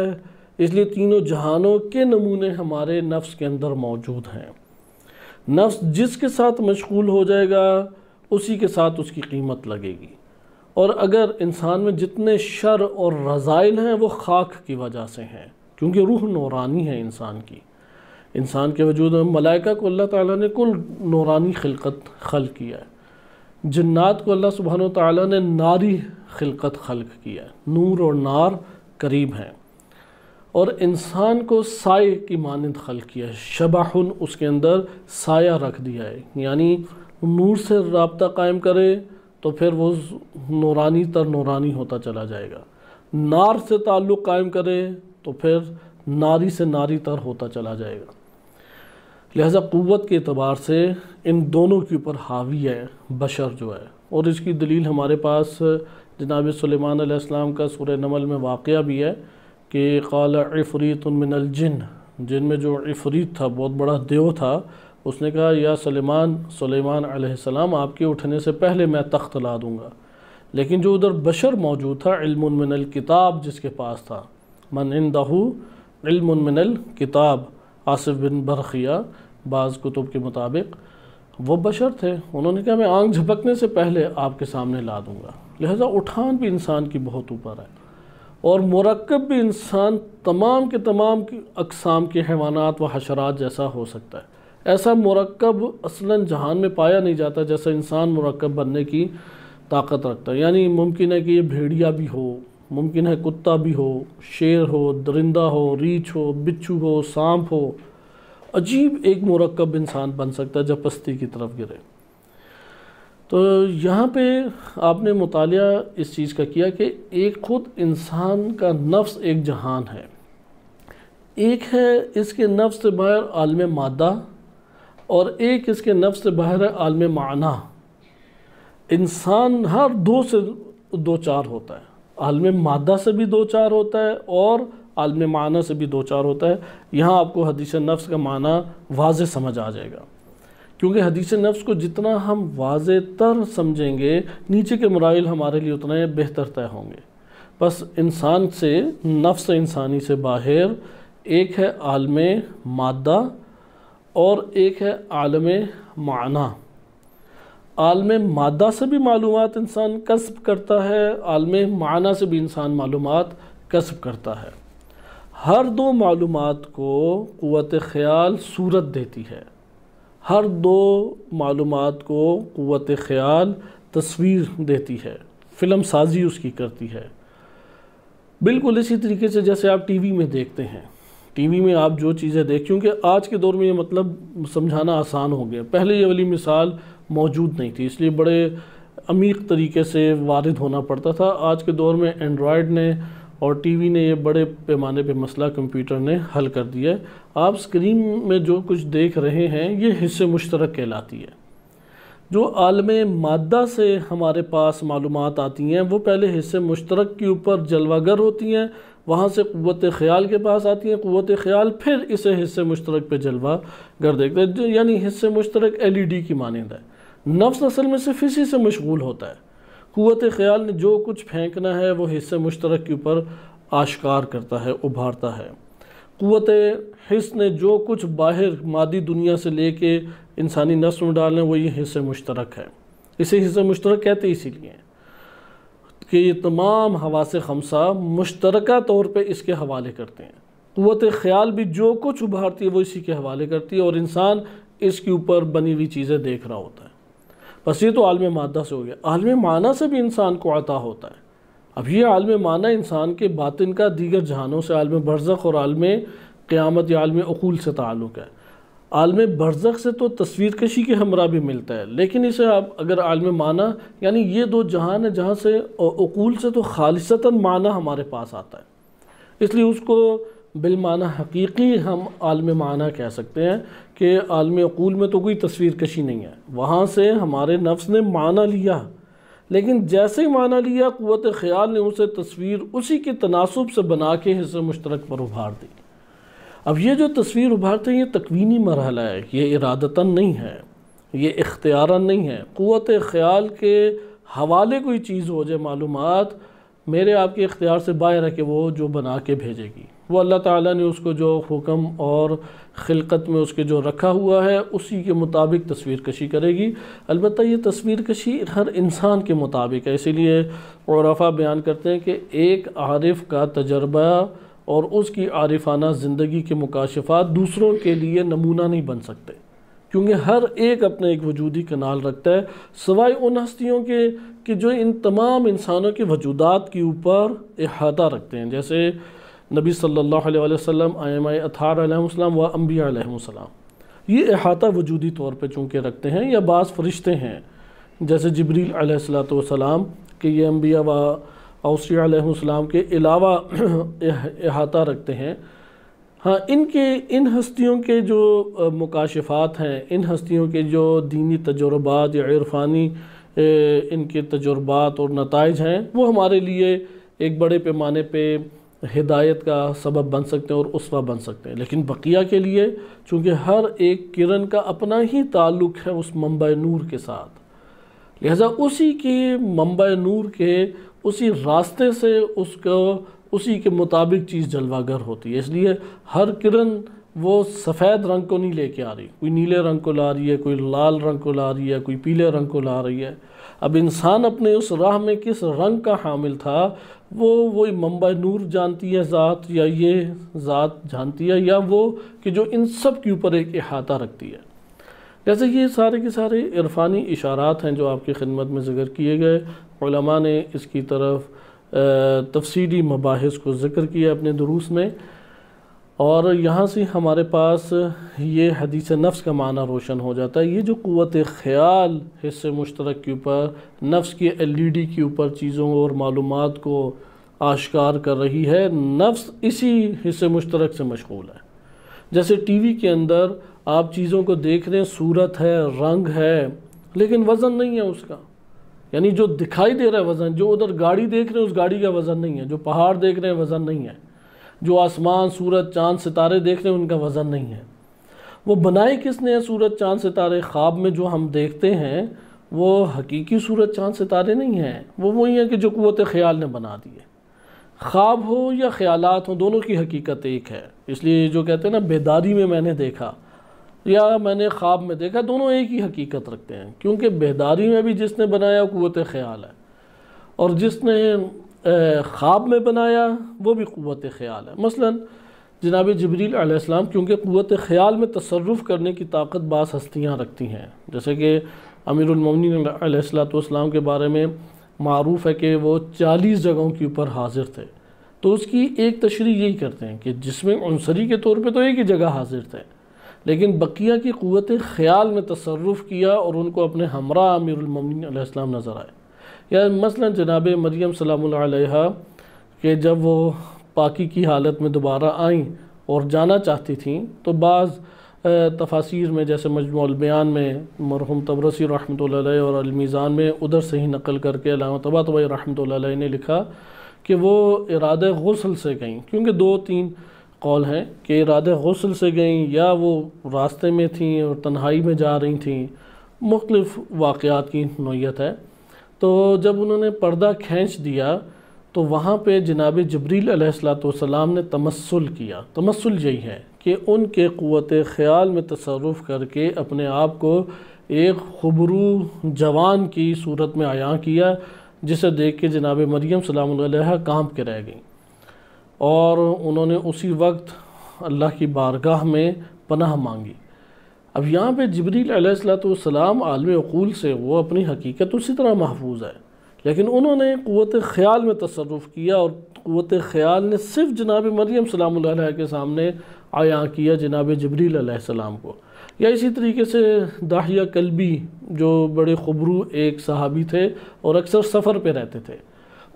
اس لیے تینوں جہانوں کے نمونے ہمارے نفس کے اندر موجود ہیں۔ نفس جس کے ساتھ مشغول ہو جائے گا اسی کے ساتھ اس کی قیمت لگے گی، اور اگر انسان میں جتنے شر اور رذائل ہیں وہ خاک کی وجہ سے ہیں، کیونکہ روح نورانی ہے انسان کی۔ انسان کے وجود میں ملائکہ کو اللہ تعالیٰ نے کل نورانی خلق کیا ہے، جنات کو اللہ سبحانہ وتعالیٰ نے ناری خلقت خلق کیا ہے، نور اور نار قریب ہیں، اور انسان کو سائے کی مانند خلق کیا ہے، شبحن، اس کے اندر سایہ رکھ دیا ہے، یعنی نور سے رابطہ قائم کرے تو پھر وہ نورانی تر نورانی ہوتا چلا جائے گا، نار سے تعلق قائم کرے تو پھر ناری سے ناری تر ہوتا چلا جائے گا۔ لہذا قوت کے اعتبار سے ان دونوں کے اوپر حاوی ہے بشر جو ہے، اور اس کی دلیل ہمارے پاس جناب سلیمان علیہ السلام کا سورہ نمل میں واقعہ بھی ہے کہ قال عفریت من الجن، جن میں جو عفریت تھا، بہت بڑا دیو تھا، اس نے کہا یا سلیمان علیہ السلام، آپ کے اٹھنے سے پہلے میں تخت لا دوں گا۔ لیکن جو ادھر بشر موجود تھا، علم من الکتاب جس کے پاس تھا، من عنده علم من الکتاب، آصف بن برخیہ بعض کتب کے مطابق، وہ بشر تھے، انہوں نے کہا میں آنکھ جھپکنے سے پہلے آپ کے سامنے لا دوں گا، لہذا اٹھان بھی انسان کی بہت اوپر ہے، اور مرکب بھی انسان تمام کے تمام اقسام کے حیوانات و حشرات جیسا ہو سکتا ہے۔ ایسا مرکب اصلاً جہان میں پایا نہیں جاتا جیسا انسان مرکب بننے کی طاقت رکھتا ہے، یعنی ممکن ہے کہ یہ بھیڑیا بھی ہو، ممکن ہے کتا بھی ہو، شیر ہو، درندہ ہو، ریچھ ہو، بچھو ہو، سانپ ہو، عجیب ایک مرکب انسان بن سکتا ہے جب پستی کی طرف گرے۔ تو یہاں پہ آپ نے مطالعہ اس چیز کا کیا کہ ایک خود انسان کا نفس ایک جہان ہے، ایک ہے اس کے نفس سے باہر عالم مادہ، اور ایک اس کے نفس سے باہر ہے عالم معنی۔ انسان ہر دو سے دو چار ہوتا ہے، عالم مادہ سے بھی دو چار ہوتا ہے اور عالم معنی سے بھی دو چار ہوتا ہے۔ یہاں آپ کو حدیث نفس کا معنی واضح سمجھ آ جائے گا، کیونکہ حدیث نفس کو جتنا ہم واضح تر سمجھیں گے نیچے کے مراحل ہمارے لیے اتنا بہتر طے ہوں گے۔ بس انسان سے، نفس انسانی سے باہر ایک ہے عالم مادہ اور ایک ہے عالم معنی۔ عالم مادہ سے بھی معلومات انسان کسب کرتا ہے، عالم معنی سے بھی انسان معلومات کسب کرتا ہے۔ ہر دو معلومات کو قوت خیال صورت دیتی ہے، ہر دو معلومات کو قوت خیال تصویر دیتی ہے، فلم سازی اس کی کرتی ہے۔ بالکل اسی طریقے سے جیسے آپ ٹی وی میں دیکھتے ہیں، ٹی وی میں آپ جو چیزیں کیونکہ آج کے دور میں یہ مطلب سمجھانا آسان ہو گیا، پہلے یہ والی مثال موجود نہیں تھی، اس لیے بڑے عمیق طریقے سے وارد ہونا پڑتا تھا۔ آج کے دور میں اینڈرائیڈ نے اور ٹی وی نے یہ بڑے پیمانے پہ مسئلہ کمپیوٹر نے حل کر دیا ہے۔ آپ اسکرین میں جو کچھ دیکھ رہے ہیں یہ حصے مشترک کہلاتی ہے۔ جو عالم مادہ سے ہمارے پاس معلومات آتی ہیں وہ پہلے حصے مشترک کے اوپر جلوہ گر ہوتی ہیں، وہاں سے قوت خیال کے پاس آتی ہیں، قوت خیال پھر اسے حصے مشترک پہ جلوہ گر دیکھتے ہیں، یعنی حصے مشترک LED کی مانند ہے۔ نفس اصل میں صرف اسی سے مشغول ہوتا ہے، قوت خیال نے جو کچھ پھینکنا ہے وہ حصے مشترک کے اوپر آشکار کرتا ہے، ابھارتا ہے۔ قوت حس نے جو کچھ باہر مادی دنیا سے لے کے انسانی نفس میں ڈالنا ہے وہ یہ حصے مشترک ہے۔ اسے حصے مشترک کہتے اسی لیے ہیں کہ یہ تمام حواس خمسہ مشترکہ طور پہ اس کے حوالے کرتے ہیں۔ قوت خیال بھی جو کچھ ابھارتی ہے وہ اسی کے حوالے کرتی ہے، اور انسان اس کے اوپر بنی ہوئی چیزیں دیکھ رہا ہوتا ہے۔ بس یہ تو عالم مادہ سے ہو گیا۔ عالم معنی سے بھی انسان کو عطا ہوتا ہے۔ اب یہ عالم معنی انسان کے باطن کا دیگر جہانوں سے، عالم برزخ اور عالم قیامت یا عالم عقول سے تعلق ہے۔ عالم برزخ سے تو تصویر کشی کے ہمراہ بھی ملتا ہے، لیکن اسے آپ اگر عالم معنی، یعنی یہ دو جہان ہے جہاں سے عقول سے تو خالصتاً معنی ہمارے پاس آتا ہے، اس لیے اس کو بالمعنی حقیقی ہم عالم معنی کہہ سکتے ہیں کہ عالم عقول میں تو کوئی تصویر کشی نہیں ہے، وہاں سے ہمارے نفس نے معنی لیا، لیکن جیسے ہی معنی لیا قوت خیال نے اسے تصویر اسی کے تناسب سے بنا کے حصے مشترک پر ابھار دی۔ اب یہ جو تصویر ابھارتے ہیں یہ تکوینی مرحلہ ہے، یہ ارادتاً نہیں ہے، یہ اختیاراً نہیں ہے۔ قوت خیال کے حوالے کوئی چیز ہو جائے معلومات، میرے آپ کے اختیار سے باہر ہے کہ وہ جو بنا کے بھیجے گی، وہ اللہ تعالیٰ نے اس کو جو حکم اور خلقت میں اس کے جو رکھا ہوا ہے اسی کے مطابق تصویر کشی کرے گی۔ البتہ یہ تصویر کشی ہر انسان کے مطابق ہے، اسی لیے عرفاء بیان کرتے ہیں کہ ایک عارف کا تجربہ اور اس کی عارفانہ زندگی کے مکاشفات دوسروں کے لیے نمونہ نہیں بن سکتے، کیونکہ ہر ایک اپنا ایک وجودی کنال رکھتا ہے، سوائے ان ہستیوں کے کہ جو ان تمام انسانوں کے وجودات کے اوپر احاطہ رکھتے ہیں، جیسے نبی صلی اللہ علیہ وسلم، ائمہ اطہار علیہ السلام و انبیاء علیہ السلام، یہ احاطہ وجودی طور پہ چونکہ رکھتے ہیں، یا بعض فرشتے ہیں جیسے جبریل علیہ السلام کہ یہ انبیاء و اوصیاء علیہ السلام کے علاوہ احاطہ رکھتے ہیں۔ ہاں ان ہستیوں کے جو مکاشفات ہیں، ان ہستیوں کے جو دینی تجربات یا عرفانی ان کے تجربات اور نتائج ہیں وہ ہمارے لیے ایک بڑے پیمانے پہ ہدایت کا سبب بن سکتے ہیں اور اسوہ بن سکتے ہیں، لیکن بقیہ کے لیے چونکہ ہر ایک کرن کا اپنا ہی تعلق ہے اس منبع نور کے ساتھ، لہذا اسی کے منبع نور کے اسی راستے سے اس کو اسی کے مطابق چیز جلوہ گر ہوتی ہے، اس لیے ہر کرن وہ سفید رنگ کو نہیں لے کے آ رہی، کوئی نیلے رنگ کو لا رہی ہے، کوئی لال رنگ کو لا رہی ہے، کوئی پیلے رنگ کو لا رہی ہے۔ اب انسان اپنے اس راہ میں کس رنگ کا حامل تھا، وہی منبع نور جانتی ہے ذات، یا یہ ذات جانتی ہے، یا وہ کہ جو ان سب کے اوپر ایک احاطہ رکھتی ہے۔ جیسے یہ سارے کے سارے عرفانی اشارات ہیں جو آپ کی خدمت میں ذکر کیے گئے۔ علماء نے اس کی طرف تفصیلی مباحث کو ذکر کیا اپنے دروس میں، اور یہاں سے ہمارے پاس یہ حدیث نفس کا معنی روشن ہو جاتا ہے۔ یہ جو قوت خیال حصہ مشترک کے اوپر، نفس کی LED کے اوپر چیزوں اور معلومات کو آشکار کر رہی ہے، نفس اسی حصہ مشترک سے مشغول ہے۔ جیسے ٹی وی کے اندر آپ چیزوں کو دیکھ رہے ہیں، صورت ہے، رنگ ہے، لیکن وزن نہیں ہے اس کا، یعنی جو دکھائی دے رہا ہے وزن، جو ادھر گاڑی دیکھ رہے ہیں اس گاڑی کا وزن نہیں ہے، جو پہاڑ دیکھ رہے ہیں وزن نہیں ہے، جو آسمان، سورج، چاند، ستارے دیکھ رہے ہیں ان کا وزن نہیں ہے۔ وہ بنائے کس نے ہیں سورج، چاند، ستارے؟ خواب میں جو ہم دیکھتے ہیں وہ حقیقی سورج، چاند، ستارے نہیں ہیں، وہ وہی ہیں کہ جو قوت خیال نے بنا دیے۔ خواب ہو یا خیالات ہوں، دونوں کی حقیقت ایک ہے۔ اس لیے جو کہتے ہیں نا بیداری میں میں نے دیکھا یا میں نے خواب میں دیکھا، دونوں ایک ہی حقیقت رکھتے ہیں، کیونکہ بیداری میں بھی جس نے بنایا قوت خیال ہے، اور جس نے خواب میں بنایا وہ بھی قوت خیال ہے۔ مثلا جناب جبریل علیہ السلام کیونکہ قوت خیال میں تصرف کرنے کی طاقت بعض ہستیاں رکھتی ہیں، جیسے کہ امیر المومنین علیہ السلام کے بارے میں معروف ہے کہ وہ 40 جگہوں کے اوپر حاضر تھے، تو اس کی ایک تشریح یہی کرتے ہیں کہ جسم عنصری کے طور پہ تو ایک ہی جگہ حاضر تھے، لیکن بقیہ کی قوت خیال میں تصرف کیا اور ان کو اپنے ہمراہ امیر المومنین علیہ السلام نظر آئے۔ یا مثلا جناب مریم سلام اللہ علیہا کہ جب وہ پاکی کی حالت میں دوبارہ آئیں اور جانا چاہتی تھیں، تو بعض تفاسیر میں جیسے مجموع البیان میں مرحوم طبرسی رحمۃ اللہ علیہ اور المیزان میں ادھر سے ہی نقل کر کے علامہ طباطبائی رحمۃ اللہ علیہ نے لکھا کہ وہ ارادہ غسل سے گئیں، کیونکہ 2-3 قول ہیں کہ ارادہ غسل سے گئیں یا وہ راستے میں تھیں اور تنہائی میں جا رہی تھیں، مختلف واقعات کی نوعیت ہے۔ تو جب انہوں نے پردہ کھینچ دیا تو وہاں پہ جناب جبریل علیہ السلام نے تمثل کیا۔ تمثل یہی ہے کہ ان کے قوت خیال میں تصرف کر کے اپنے آپ کو ایک خبرو جوان کی صورت میں عیاں کیا، جسے دیکھ کے جناب مریم سلام اللہ علیہ کانپ کے رہ گئیں، اور انہوں نے اسی وقت اللہ کی بارگاہ میں پناہ مانگی۔ اب یہاں پہ جبریل علیہ السلام عالم عقول سے وہ اپنی حقیقت اسی طرح محفوظ ہے، لیکن انہوں نے قوت خیال میں تصرف کیا، اور قوت خیال نے صرف جناب مریم سلام اللہ علیہ کے سامنے عیاں کیا جناب جبریل علیہ السلام کو۔ یا اسی طریقے سے داہیہ کلبی جو بڑے خبرو ایک صحابی تھے اور اکثر سفر پہ رہتے تھے،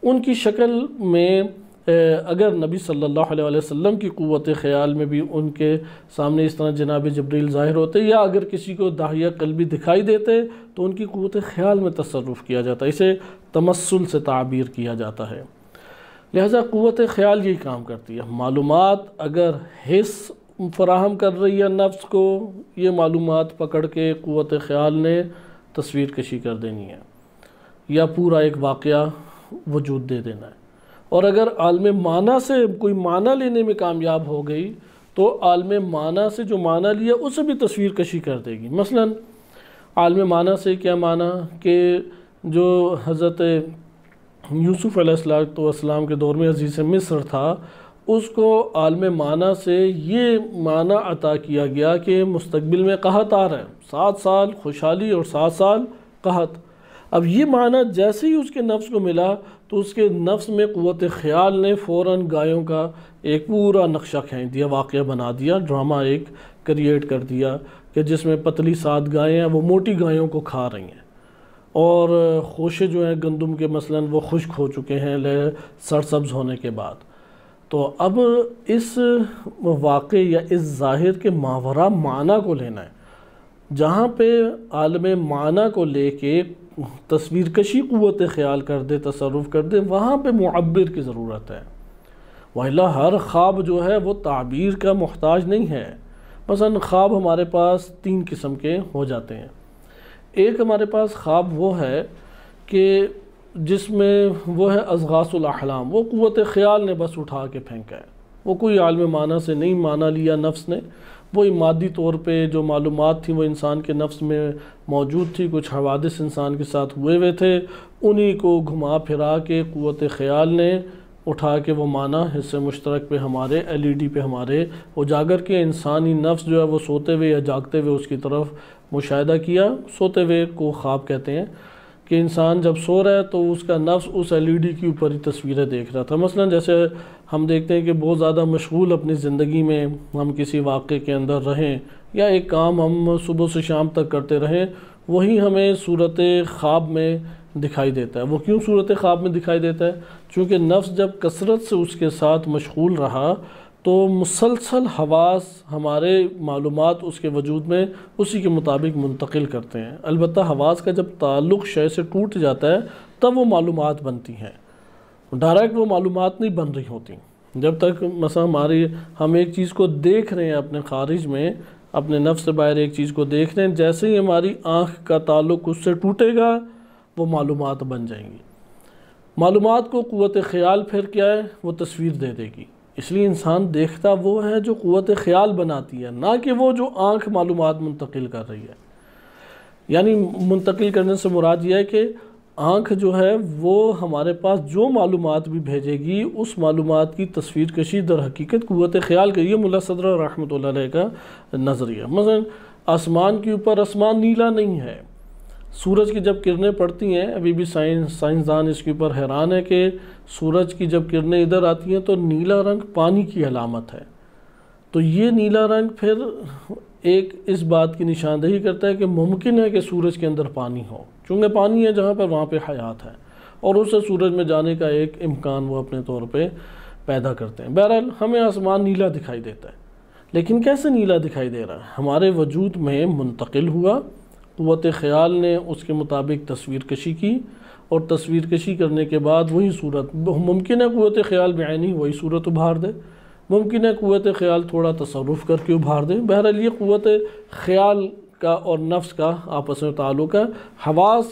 ان کی شکل میں اگر نبی صلی اللہ علیہ وسلم کی قوت خیال میں بھی ان کے سامنے اس طرح جناب جبریل ظاہر ہوتے، یا اگر کسی کو داہیہ قلبی دکھائی دیتے تو ان کی قوت خیال میں تصرف کیا جاتا، اسے تمثل سے تعبیر کیا جاتا ہے۔ لہذا قوت خیال یہی کام کرتی ہے، معلومات اگر حس فراہم کر رہی ہے نفس کو، یہ معلومات پکڑ کے قوت خیال نے تصویر کشی کر دینی ہے یا پورا ایک واقعہ وجود دے دینا ہے۔ اور اگر عالم معنی سے کوئی معنی لینے میں کامیاب ہو گئی تو عالم معنی سے جو معنی لیا اسے بھی تصویر کشی کر دے گی۔ مثلا عالم معنی سے کیا معنی کہ جو حضرت یوسف علیہ السلام کے دور میں عزیز مصر تھا، اس کو عالم معنی سے یہ معنی عطا کیا گیا کہ مستقبل میں قحط آ رہا ہے، 7 سال خوشحالی اور 7 سال قحط۔ اب یہ معنی جیسے ہی اس کے نفس کو ملا تو اس کے نفس میں قوت خیال نے فوراً گایوں کا ایک پورا نقشہ کھینچ دیا، واقعہ بنا دیا، ڈرامہ ایک کریٹ کر دیا کہ جس میں پتلی 7 گائیں ہیں وہ موٹی گایوں کو کھا رہی ہیں، اور خوشے جو ہیں گندم کے مثلاً وہ خشک ہو چکے ہیں سرسبز ہونے کے بعد۔ تو اب اس واقعے یا اس ظاہر کے ماورا معنی کو لینا ہے، جہاں پہ عالم معنی کو لے کے تصویر کشی قوت خیال کر دے، تصرف کر دے، وہاں پہ معبر کی ضرورت ہے۔ وَإِلَّا ہر خواب جو ہے وہ تعبیر کا محتاج نہیں ہے۔ مثلا خواب ہمارے پاس 3 قسم کے ہو جاتے ہیں۔ ایک ہمارے پاس خواب وہ ہے کہ جس میں وہ ہے اضغاث الاحلام، وہ قوت خیال نے بس اٹھا کے پھینکا ہے، وہ کوئی عالم معنی سے نہیں معنی لیا نفس نے، وہی مادی طور پہ جو معلومات تھیں وہ انسان کے نفس میں موجود تھی، کچھ حوادث انسان کے ساتھ ہوئے تھے، انہی کو گھما پھرا کے قوت خیال نے اٹھا کے وہ معنی حصے مشترک پہ ہمارے LED پہ ہمارے اجاگر کیا۔ انسانی نفس جو ہے وہ سوتے ہوئے یا جاگتے ہوئے اس کی طرف مشاہدہ کیا۔ سوتے ہوئے کو خواب کہتے ہیں کہ انسان جب سو رہا ہے تو اس کا نفس اس LED کے اوپر ہی تصویریں دیکھ رہا تھا۔ مثلا جیسے ہم دیکھتے ہیں کہ بہت زیادہ مشغول اپنی زندگی میں ہم کسی واقعے کے اندر رہیں یا ایک کام ہم صبح سے شام تک کرتے رہیں، وہی ہمیں صورت خواب میں دکھائی دیتا ہے۔ وہ کیوں صورت خواب میں دکھائی دیتا ہے؟ چونکہ نفس جب کثرت سے اس کے ساتھ مشغول رہا تو مسلسل حواس ہمارے معلومات اس کے وجود میں اسی کے مطابق منتقل کرتے ہیں۔ البتہ حواس کا جب تعلق شے سے ٹوٹ جاتا ہے تب وہ معلومات بنتی ہیں، ڈائریکٹ وہ معلومات نہیں بن رہی ہوتی۔ جب تک مثلا ہم ایک چیز کو دیکھ رہے ہیں اپنے خارج میں، اپنے نفس سے باہر ایک چیز کو دیکھ رہے ہیں، جیسے ہی ہماری آنکھ کا تعلق اس سے ٹوٹے گا وہ معلومات بن جائیں گی۔ معلومات کو قوت خیال پھر کیا ہے؟ وہ تصویر دے دے گی۔ اس لیے انسان دیکھتا وہ ہے جو قوت خیال بناتی ہے، نہ کہ وہ جو آنکھ معلومات منتقل کر رہی ہے۔ یعنی منتقل کرنے سے مراد یہ ہے کہ آنکھ جو ہے وہ ہمارے پاس جو معلومات بھی بھیجے گی اس معلومات کی تصویر کشی در حقیقت قوت خیال کا۔ یہ ملا صدر رحمۃ اللہ علیہ کا نظریہ۔ مثلا آسمان کے اوپر آسمان نیلا نہیں ہے، سورج کی جب کرنیں پڑتی ہیں، ابھی بھی سائنسدان اس کے اوپر حیران ہے کہ سورج کی جب کرنیں ادھر آتی ہیں تو نیلا رنگ پانی کی علامت ہے۔ تو یہ نیلا رنگ پھر ایک اس بات کی نشاندہی کرتا ہے کہ ممکن ہے کہ سورج کے اندر پانی ہو، چونکہ پانی ہے جہاں پر وہاں پہ حیات ہے، اور اسے سورج میں جانے کا ایک امکان وہ اپنے طور پہ پیدا کرتے ہیں۔ بہرحال ہمیں آسمان نیلا دکھائی دیتا ہے، لیکن کیسے نیلا دکھائی دے رہا ہے؟ ہمارے وجود میں منتقل ہوا، قوت خیال نے اس کے مطابق تصویر کشی کی، اور تصویر کشی کرنے کے بعد وہی صورت، ممکن ہے قوت خیال بعینی وہی صورت ابھار دے، ممکن ہے قوت خیال تھوڑا تصرف کر کے ابھار دے۔ بہرحال یہ قوت خیال کا اور نفس کا آپس میں تعلق ہے۔ حواس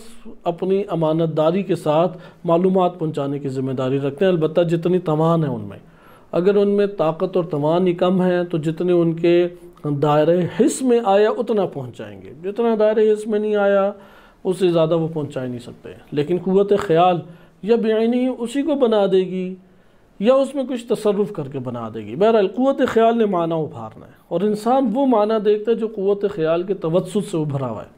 اپنی امانت داری کے ساتھ معلومات پہنچانے کی ذمہ داری رکھتے ہیں، البتہ جتنی توان ہے ان میں، اگر ان میں طاقت اور توان ہی کم ہے تو جتنے ان کے دائرہ حس میں آیا اتنا پہنچائیں گے، جتنا دائرہ حس میں نہیں آیا اس سے زیادہ وہ پہنچا ہی نہیں سکتے۔ لیکن قوت خیال یا بعینی اسی کو بنا دے گی یا اس میں کچھ تصرف کر کے بنا دے گی۔ بہرحال قوت خیال نے معنی ابھارنا ہے، اور انسان وہ معنی دیکھتا ہے جو قوت خیال کے توسط سے ابھرا ہوا ہے۔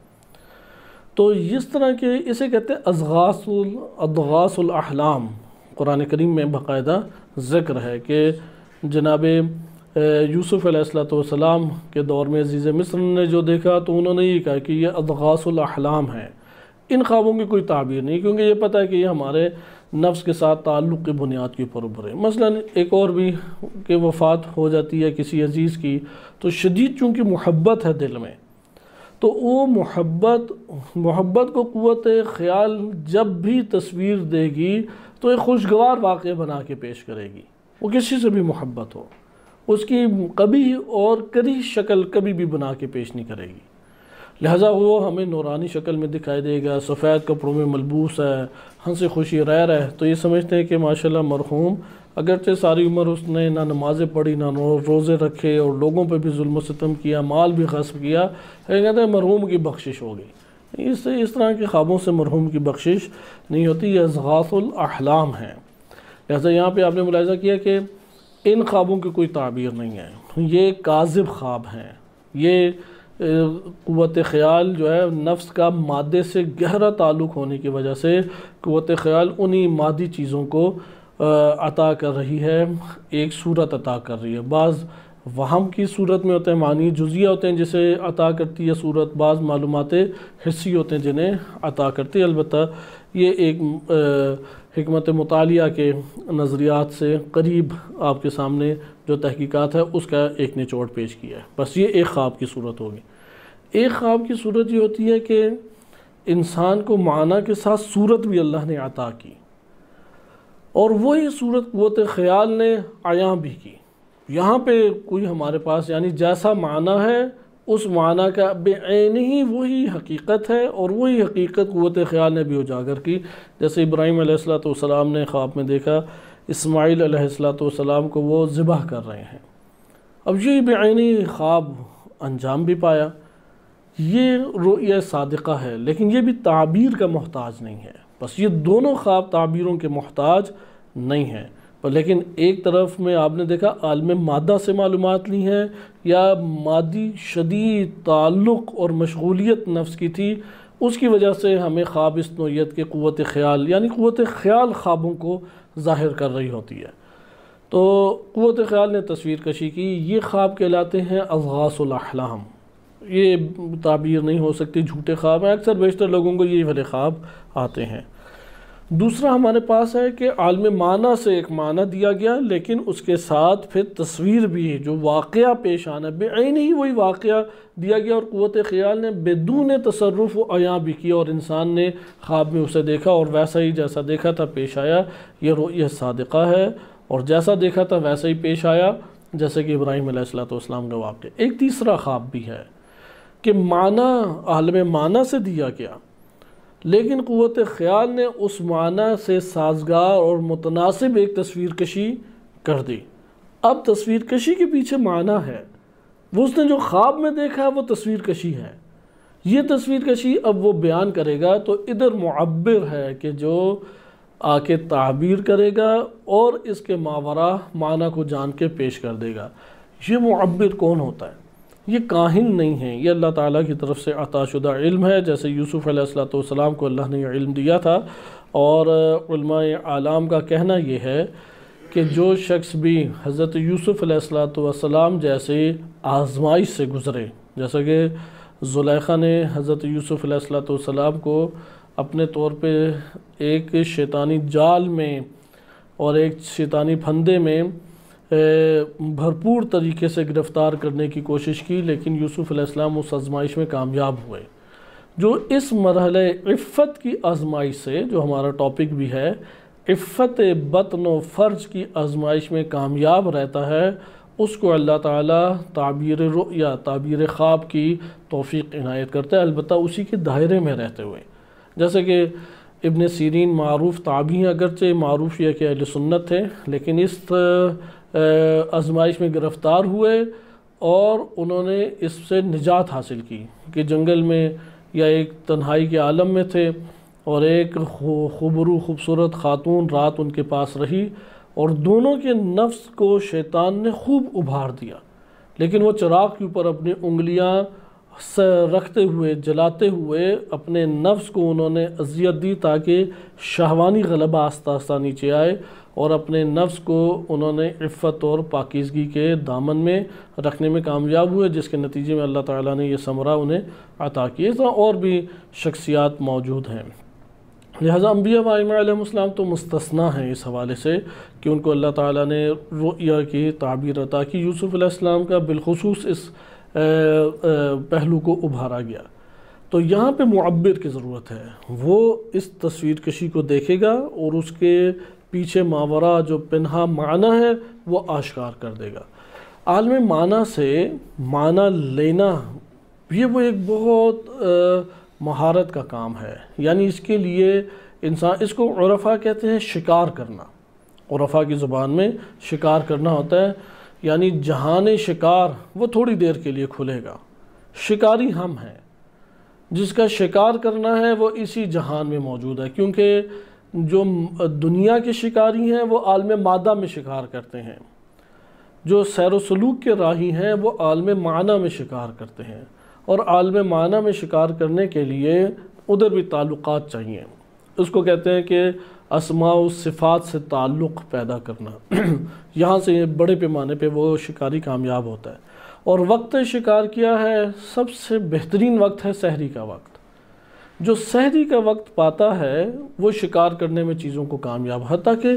تو اس طرح کے اسے کہتے ہیں اضغاث الاحلام۔ قرآن کریم میں باقاعدہ ذکر ہے کہ جناب یوسف علیہ السلام کے دور میں عزیز مصر نے جو دیکھا تو انہوں نے یہ کہا کہ یہ اضغاث الاحلام ہے، ان خوابوں کی کوئی تعبیر نہیں، کیونکہ یہ پتہ ہے کہ یہ ہمارے نفس کے ساتھ تعلق کی بنیاد کے اوپر ابھرے۔ مثلا ایک اور بھی کہ وفات ہو جاتی ہے کسی عزیز کی تو شدید چونکہ محبت ہے دل میں، تو وہ محبت کو قوت خیال جب بھی تصویر دے گی تو ایک خوشگوار واقعہ بنا کے پیش کرے گی۔ وہ کسی سے بھی محبت ہو، اس کی قبیح اور کریہ شکل کبھی بھی بنا کے پیش نہیں کرے گی، لہٰذا وہ ہمیں نورانی شکل میں دکھائی دے گا، سفید کپڑوں میں ملبوس ہے، ہنسی خوشی رہ رہا ہے، تو یہ سمجھتے ہیں کہ ماشاءاللہ مرحوم اگرچہ ساری عمر اس نے نہ نمازیں پڑھی نہ روزے رکھے اور لوگوں پہ بھی ظلم و ستم کیا، مال بھی غصب کیا، لیکن کہتے ہیں مرحوم کی بخشش ہو گئی۔ اس طرح کے خوابوں سے مرحوم کی بخشش نہیں ہوتی، یہ اضغاث الاحلام ہیں۔ لہٰذا یہاں پہ آپ نے ملاحظہ کیا کہ ان خوابوں کی کوئی تعبیر نہیں ہے، یہ کاذب خواب ہیں۔ یہ قوت خیال جو ہے نفس کا مادے سے گہرا تعلق ہونے کی وجہ سے قوت خیال انہی مادی چیزوں کو عطا کر رہی ہے، ایک صورت عطا کر رہی ہے۔ بعض وہم کی صورت میں ہوتے ہیں، معنی جزیہ ہوتے ہیں جسے عطا کرتی ہے صورت، بعض معلومات حسی ہوتے ہیں جنہیں عطا کرتی ہے۔ البتہ یہ ایک حکمت مطالعہ کے نظریات سے قریب آپ کے سامنے جو تحقیقات ہے اس کا ایک نچوڑ پیش کیا ہے۔ بس یہ ایک خواب کی صورت ہوگی۔ ایک خواب کی صورت یہ ہوتی ہے کہ انسان کو معنی کے ساتھ صورت بھی اللہ نے عطا کی، اور وہی صورت قوت خیال نے عیاں بھی کی۔ یہاں پہ کوئی ہمارے پاس یعنی جیسا معنی ہے اس معنی کا بعین ہی وہی حقیقت ہے، اور وہی حقیقت قوت خیال نے بھی اجاگر کی۔ جیسے ابراہیم علیہ السلام نے خواب میں دیکھا اسماعیل علیہ السلام کو وہ ذبح کر رہے ہیں۔ اب یہ بعینی خواب انجام بھی پایا، یہ رؤیا صادقہ ہے، لیکن یہ بھی تعبیر کا محتاج نہیں ہے۔ بس یہ دونوں خواب تعبیروں کے محتاج نہیں ہیں، لیکن ایک طرف میں آپ نے دیکھا عالم مادہ سے معلومات لی ہیں، یا مادی شدید تعلق اور مشغولیت نفس کی تھی، اس کی وجہ سے ہمیں خواب اس نوعیت کے قوت خیال، یعنی قوت خیال خوابوں کو ظاہر کر رہی ہوتی ہے۔ تو قوت خیال نے تصویر کشی کی، یہ خواب کہلاتے ہیں اضغاث الاحلام۔ یہ تعبیر نہیں ہو سکتی، جھوٹے خواب ہیں، اکثر بیشتر لوگوں کو یہ والے خواب آتے ہیں۔ دوسرا ہمارے پاس ہے کہ عالم معنی سے ایک معنی دیا گیا، لیکن اس کے ساتھ پھر تصویر بھی ہے، جو واقعہ پیش آنا بعین ہی وہی واقعہ دیا گیا، اور قوت خیال نے بدون تصرف و عیاں بھی کیا، اور انسان نے خواب میں اسے دیکھا اور ویسا ہی جیسا دیکھا تھا پیش آیا۔ یہ رؤیا صادقہ ہے، اور جیسا دیکھا تھا ویسا ہی پیش آیا، جیسے کہ ابراہیم علیہ السلام کا واقعہ۔ ایک تیسرا خواب بھی ہے کہ معنی عالم معنی سے دیا گیا، لیکن قوت خیال نے اس معنی سے سازگار اور متناسب ایک تصویر کشی کر دی۔ اب تصویر کشی کے پیچھے معنی ہے، وہ اس نے جو خواب میں دیکھا وہ تصویر کشی ہے۔ یہ تصویر کشی اب وہ بیان کرے گا، تو ادھر معبر ہے کہ جو آ کے تعبیر کرے گا اور اس کے ماوراء معنی کو جان کے پیش کر دے گا۔ یہ معبر کون ہوتا ہے؟ یہ کاہن نہیں ہے، یہ اللہ تعالیٰ کی طرف سے عطا شدہ علم ہے، جیسے یوسف علیہ السلام کو اللہ نے یہ علم دیا تھا۔ اور علماء اعلام کا کہنا یہ ہے کہ جو شخص بھی حضرت یوسف علیہ السلام جیسے آزمائش سے گزرے، جیسا کہ زلیخا نے حضرت یوسف علیہ السلام کو اپنے طور پہ ایک شیطانی جال میں اور ایک شیطانی پھندے میں بھرپور طریقے سے گرفتار کرنے کی کوشش کی، لیکن یوسف علیہ السلام اس آزمائش میں کامیاب ہوئے۔ جو اس مرحلہ عفت کی آزمائش سے، جو ہمارا ٹاپک بھی ہے، عفت بطن و فرج کی آزمائش میں کامیاب رہتا ہے، اس کو اللہ تعالیٰ تعبیر رؤیا، تعبیر خواب کی توفیق عنایت کرتا ہے، البتہ اسی کے دائرے میں رہتے ہوئے۔ جیسے کہ ابن سیرین معروف تابعی ہیں، اگرچہ معروف یہ کہ اہل سنت تھے، لیکن اس آزمائش میں گرفتار ہوئے اور انہوں نے اس سے نجات حاصل کی کہ جنگل میں یا ایک تنہائی کے عالم میں تھے، اور ایک خوبصورت خاتون رات ان کے پاس رہی، اور دونوں کے نفس کو شیطان نے خوب ابھار دیا، لیکن وہ چراغ کے اوپر اپنی انگلیاں رکھتے ہوئے، جلاتے ہوئے اپنے نفس کو انہوں نے اذیت دی تاکہ شہوانی غلبہ آہستہ آہستہ نیچے آئے، اور اپنے نفس کو انہوں نے عفت اور پاکیزگی کے دامن میں رکھنے میں کامیاب ہوئے، جس کے نتیجے میں اللہ تعالیٰ نے یہ ثمرہ انہیں عطا کیے۔ اور بھی شخصیات موجود ہیں، لہذا انبیاء و ائمہ علیہ السلام تو مستثنیٰ ہیں اس حوالے سے کہ ان کو اللہ تعالیٰ نے رؤیا کی تعبیر عطا کی۔ یوسف علیہ السلام کا بالخصوص اس پہلو کو ابھارا گیا۔ تو یہاں پہ معبر کی ضرورت ہے، وہ اس تصویر کشی کو دیکھے گا اور اس کے پیچھے ماوراء جو پنہا معنی ہے وہ آشکار کر دے گا۔ عالم معنی سے معنی لینا یہ وہ ایک بہت مہارت کا کام ہے، یعنی اس کے لیے انسان، اس کو عرفاء کہتے ہیں شکار کرنا، عرفاء کی زبان میں شکار کرنا ہوتا ہے، یعنی جہان شکار وہ تھوڑی دیر کے لیے کھلے گا، شکاری ہم ہیں، جس کا شکار کرنا ہے وہ اسی جہان میں موجود ہے، کیونکہ جو دنیا کے شکاری ہیں وہ عالم مادہ میں شکار کرتے ہیں، جو سیر و سلوک کے راہی ہیں وہ عالم معنی میں شکار کرتے ہیں، اور عالم معنی میں شکار کرنے کے لیے ادھر بھی تعلقات چاہیے۔ اس کو کہتے ہیں کہ اسماء و صفات سے تعلق پیدا کرنا، یہاں سے بڑے پیمانے پہ وہ شکاری کامیاب ہوتا ہے۔ اور وقت شکار کیا ہے، سب سے بہترین وقت ہے سحری کا وقت۔ جو سحری کا وقت پاتا ہے وہ شکار کرنے میں چیزوں کو کامیاب، حتیٰ کہ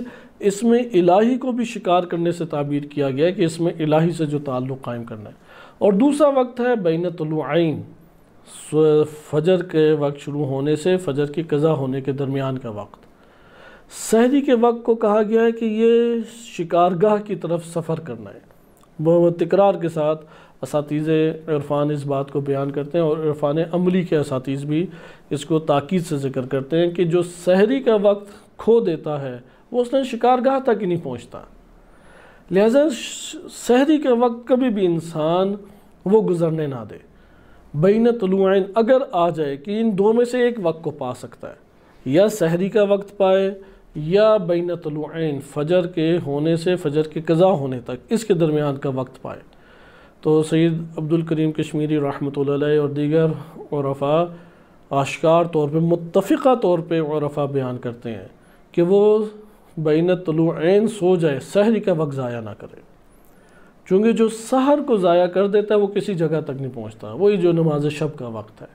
اس میں الہی کو بھی شکار کرنے سے تعبیر کیا گیا ہے کہ اس میں الہی سے جو تعلق قائم کرنا ہے۔ اور دوسرا وقت ہے بین طلوعین، فجر کے وقت شروع ہونے سے فجر کی قضا ہونے کے درمیان کا وقت۔ سحری کے وقت کو کہا گیا ہے کہ یہ شکارگاہ کی طرف سفر کرنا ہے۔ وہ تکرار کے ساتھ اساتذہ عرفان اس بات کو بیان کرتے ہیں، اور عرفان عملی کے اساتذہ بھی اس کو تاکید سے ذکر کرتے ہیں کہ جو سحری کا وقت کھو دیتا ہے وہ اس نے شکارگاہ تک ہی نہیں پہنچتا۔ لہذا سحری کے وقت کبھی بھی انسان وہ گزرنے نہ دے۔ بین طلوعین اگر آ جائے کہ ان دو میں سے ایک وقت کو پا سکتا ہے، یا سحری کا وقت پائے یا بین طلوعین فجر کے ہونے سے فجر کے قضا ہونے تک اس کے درمیان کا وقت پائے، تو سید عبد الکریم کشمیری رحمۃ اللہ علیہ اور دیگر عرفاء آشکار طور پہ متفقہ طور پہ عرفاء بیان کرتے ہیں کہ وہ بین طلوعین سو جائے، سحری کا وقت ضائع نہ کرے، چونکہ جو سحر کو ضائع کر دیتا ہے وہ کسی جگہ تک نہیں پہنچتا، وہی جو نماز شب کا وقت ہے۔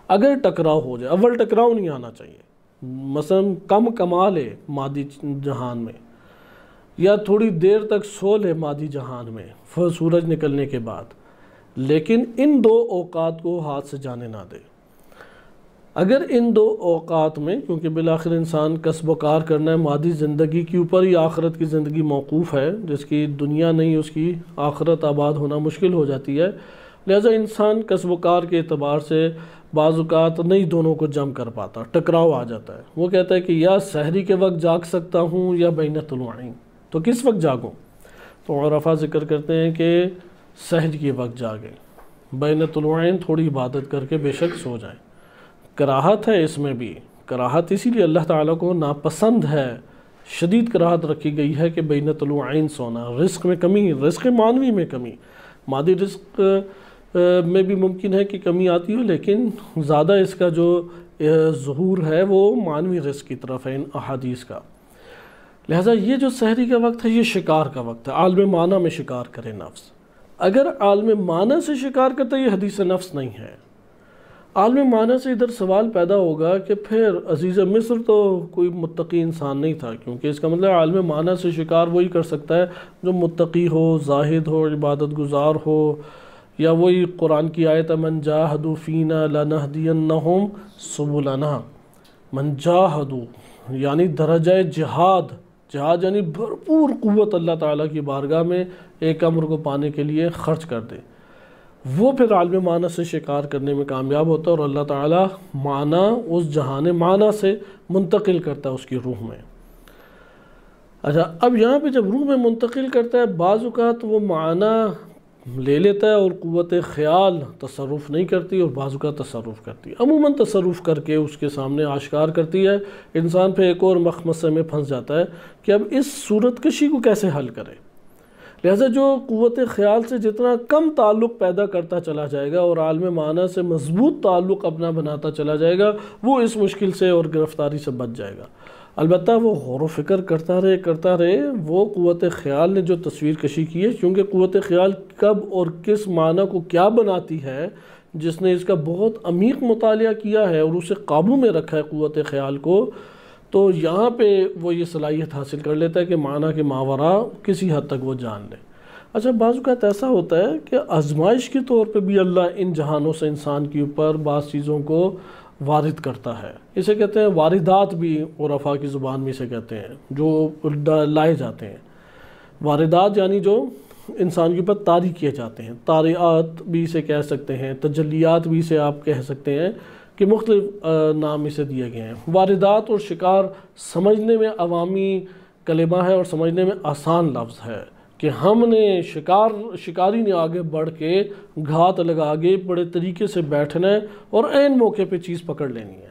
اگر ٹکراؤ ہو جائے، اول ٹکراؤ نہیں آنا چاہیے، مثلا کم کما لے مادی جہان میں، یا تھوڑی دیر تک سو لے مادی جہان میں سورج نکلنے کے بعد، لیکن ان دو اوقات کو ہاتھ سے جانے نہ دے۔ اگر ان دو اوقات میں، کیونکہ بالآخر انسان کسب و کار کرنا ہے، مادی زندگی کے اوپر ہی آخرت کی زندگی موقوف ہے، جس کی دنیا نہیں اس کی آخرت آباد ہونا مشکل ہو جاتی ہے، لہذا انسان کسب و کار کے اعتبار سے بعض اوقات نہیں دونوں کو جم کر پاتا، ٹکراؤ آ جاتا ہے۔ وہ کہتا ہے کہ یا سحری کے وقت جاگ سکتا ہوں یا بین طلوعین، تو کس وقت جاگوں؟ تو عرفاء ذکر کرتے ہیں کہ سحری کے وقت جاگیں، بین طلوعین تھوڑی عبادت کر کے بے شک سو جائیں۔ کراہت ہے اس میں بھی، کراہت اسی لیے اللہ تعالیٰ کو ناپسند ہے، شدید کراہت رکھی گئی ہے کہ بین طلوعین سونا۔ رزق میں کمی، رزق معنوی میں کمی، مادی رزق میں بھی ممکن ہے کہ کمی آتی ہو، لیکن زیادہ اس کا جو ظہور ہے وہ معنوی رزق کی طرف ہے ان احادیث کا۔ لہٰذا یہ جو سحری کا وقت ہے یہ شکار کا وقت ہے، عالم معنی میں شکار کرے نفس۔ اگر عالم معنی سے شکار کرتا ہے یہ حدیث نفس نہیں ہے۔ عالم معنی سے ادھر سوال پیدا ہوگا کہ پھر عزیز مصر تو کوئی متقی انسان نہیں تھا، کیونکہ اس کا مطلب عالم معنی سے شکار وہی کر سکتا ہے جو متقی ہو، زاہد ہو، عبادت گزار ہو، یا وہی قرآن کی آیت من جاہدوا فینا لنہدینہم سبلنا، من جاہدوا یعنی درجہ جہاد، جہاد یعنی بھرپور قوت اللہ تعالیٰ کی بارگاہ میں ایک امر کو پانے کے لیے خرچ کر دے، وہ پھر عالم معنی سے شکار کرنے میں کامیاب ہوتا ہے، اور اللہ تعالیٰ معنی اس جہان معنی سے منتقل کرتا ہے اس کی روح میں۔ اچھا، اب یہاں پہ جب روح میں منتقل کرتا ہے، بعض اوقات وہ معنی لے لیتا ہے اور قوت خیال تصرف نہیں کرتی اور بعض اوقات تصرف کرتی ہے، عموماً تصرف کر کے اس کے سامنے آشکار کرتی ہے۔ انسان پہ ایک اور مخمصے میں پھنس جاتا ہے کہ اب اس صورت کشی کو کیسے حل کرے۔ لہٰذا جو قوت خیال سے جتنا کم تعلق پیدا کرتا چلا جائے گا اور عالم معنی سے مضبوط تعلق اپنا بناتا چلا جائے گا، وہ اس مشکل سے اور گرفتاری سے بچ جائے گا۔ البتہ وہ غور و فکر کرتا رہے، وہ قوت خیال نے جو تصویر کشی کی ہے، کیونکہ قوت خیال کب اور کس معنی کو کیا بناتی ہے، جس نے اس کا بہت عمیق مطالعہ کیا ہے اور اسے قابو میں رکھا ہے قوت خیال کو، تو یہاں پہ وہ یہ صلاحیت حاصل کر لیتا ہے کہ معنی کے ماوراء کسی حد تک وہ جان لے۔ اچھا، بعض اوقات ایسا ہوتا ہے کہ آزمائش کے طور پہ بھی اللہ ان جہانوں سے انسان کے اوپر بعض چیزوں کو وارد کرتا ہے، اسے کہتے ہیں واردات، بھی عرفاء کی زبان میں اسے کہتے ہیں، جو لائے جاتے ہیں۔ واردات یعنی جو انسان کے اوپر طاری کیے جاتے ہیں، طارئات بھی اسے کہہ سکتے ہیں، تجلیات بھی اسے آپ کہہ سکتے ہیں، کہ مختلف نام اسے دیے گئے ہیں۔ واردات اور شکار سمجھنے میں عوامی کلمہ ہے اور سمجھنے میں آسان لفظ ہے، کہ ہم نے شکاری نے آگے بڑھ کے گھات لگا کے بڑے طریقے سے بیٹھنا ہے اور عین موقع پہ چیز پکڑ لینی ہے،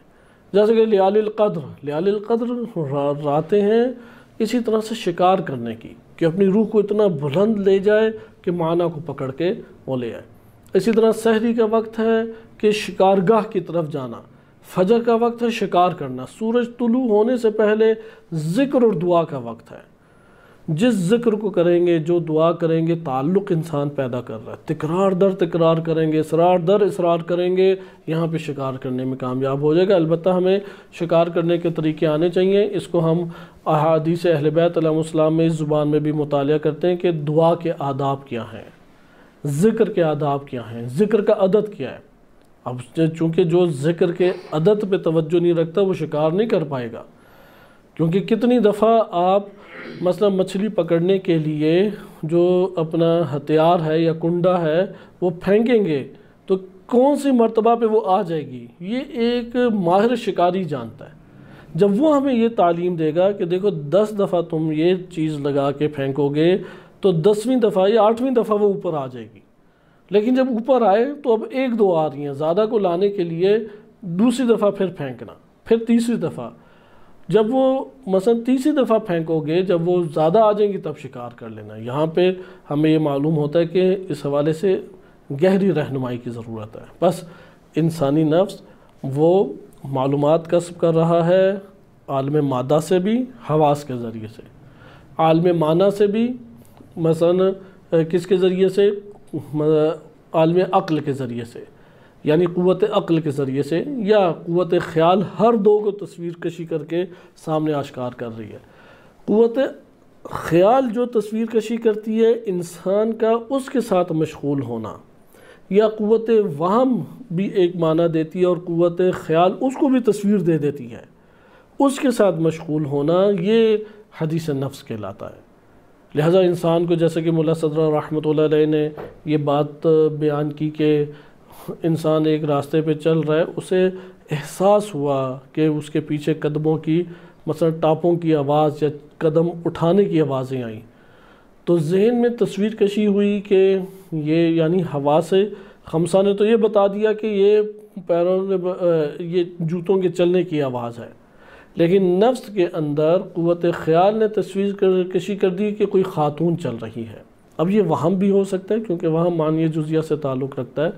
جیسے کہ لیال القدر راتیں ہیں اسی طرح سے شکار کرنے کی، کہ اپنی روح کو اتنا بلند لے جائے کہ معنی کو پکڑ کے وہ لے آئے۔ اسی طرح سحری کا وقت ہے کہ شکارگاہ کی طرف جانا، فجر کا وقت ہے شکار کرنا، سورج طلوع ہونے سے پہلے ذکر اور دعا کا وقت ہے۔ جس ذکر کو کریں گے، جو دعا کریں گے، تعلق انسان پیدا کر رہا ہے، تکرار در تکرار کریں گے، اصرار در اصرار کریں گے، یہاں پہ شکار کرنے میں کامیاب ہو جائے گا۔ البتہ ہمیں شکار کرنے کے طریقے آنے چاہیے، اس کو ہم احادیث اہل بیت علیہ السلام میں اس زبان میں بھی مطالعہ کرتے ہیں کہ دعا کے آداب کیا ہیں، ذکر کے آداب کیا ہیں، ذکر کا عدد کیا ہے۔ اب چونکہ جو ذکر کے عدد پہ توجہ نہیں رکھتا وہ شکار نہیں کر پائے گا، کیونکہ کتنی دفعہ آپ مثلا مچھلی پکڑنے کے لیے جو اپنا ہتھیار ہے یا کنڈا ہے وہ پھینکیں گے تو کون سی مرتبہ پہ وہ آ جائے گی، یہ ایک ماہر شکاری جانتا ہے۔ جب وہ ہمیں یہ تعلیم دے گا کہ دیکھو 10 دفعہ تم یہ چیز لگا کے پھینکو گے تو 10ویں دفعہ یا 8ویں دفعہ وہ اوپر آ جائے گی، لیکن جب اوپر آئے تو اب 1-2 آ رہی ہیں، زیادہ کو لانے کے لیے دوسری دفعہ پھر پھینکنا، پھر تیسری دفعہ، جب وہ مثلا تیسری دفعہ پھینکو گے، جب وہ زیادہ آ جائیں گی تب شکار کر لینا۔ یہاں پہ ہمیں یہ معلوم ہوتا ہے کہ اس حوالے سے گہری رہنمائی کی ضرورت ہے۔ بس انسانی نفس وہ معلومات کسب کر رہا ہے عالم مادہ سے بھی، حواس کے ذریعے سے، عالم معنی سے بھی، مثلا کس کے ذریعے سے، عالم عقل کے ذریعے سے، یعنی قوت عقل کے ذریعے سے، یا قوت خیال، ہر دو کو تصویر کشی کر کے سامنے آشکار کر رہی ہے۔ قوت خیال جو تصویر کشی کرتی ہے انسان کا اس کے ساتھ مشغول ہونا، یا قوت وہم بھی ایک معنی دیتی ہے اور قوت خیال اس کو بھی تصویر دے دیتی ہے، اس کے ساتھ مشغول ہونا یہ حدیث نفس کہلاتا ہے۔ لہذا انسان کو، جیسے کہ مولا صدر رحمۃ اللہ علیہ نے یہ بات بیان کی کہ انسان ایک راستے پہ چل رہا ہے، اسے احساس ہوا کہ اس کے پیچھے قدموں کی، مثلا ٹاپوں کی آواز یا قدم اٹھانے کی آوازیں آئیں، تو ذہن میں تصویر کشی ہوئی کہ یہ یعنی حواس خمسہ نے تو یہ بتا دیا کہ یہ پیروں یہ جوتوں کے چلنے کی آواز ہے، لیکن نفس کے اندر قوت خیال نے تصویر کشی کر دی کہ کوئی خاتون چل رہی ہے۔ اب یہ وہم بھی ہو سکتا ہے کیونکہ وہم معنی جزیہ سے تعلق رکھتا ہے،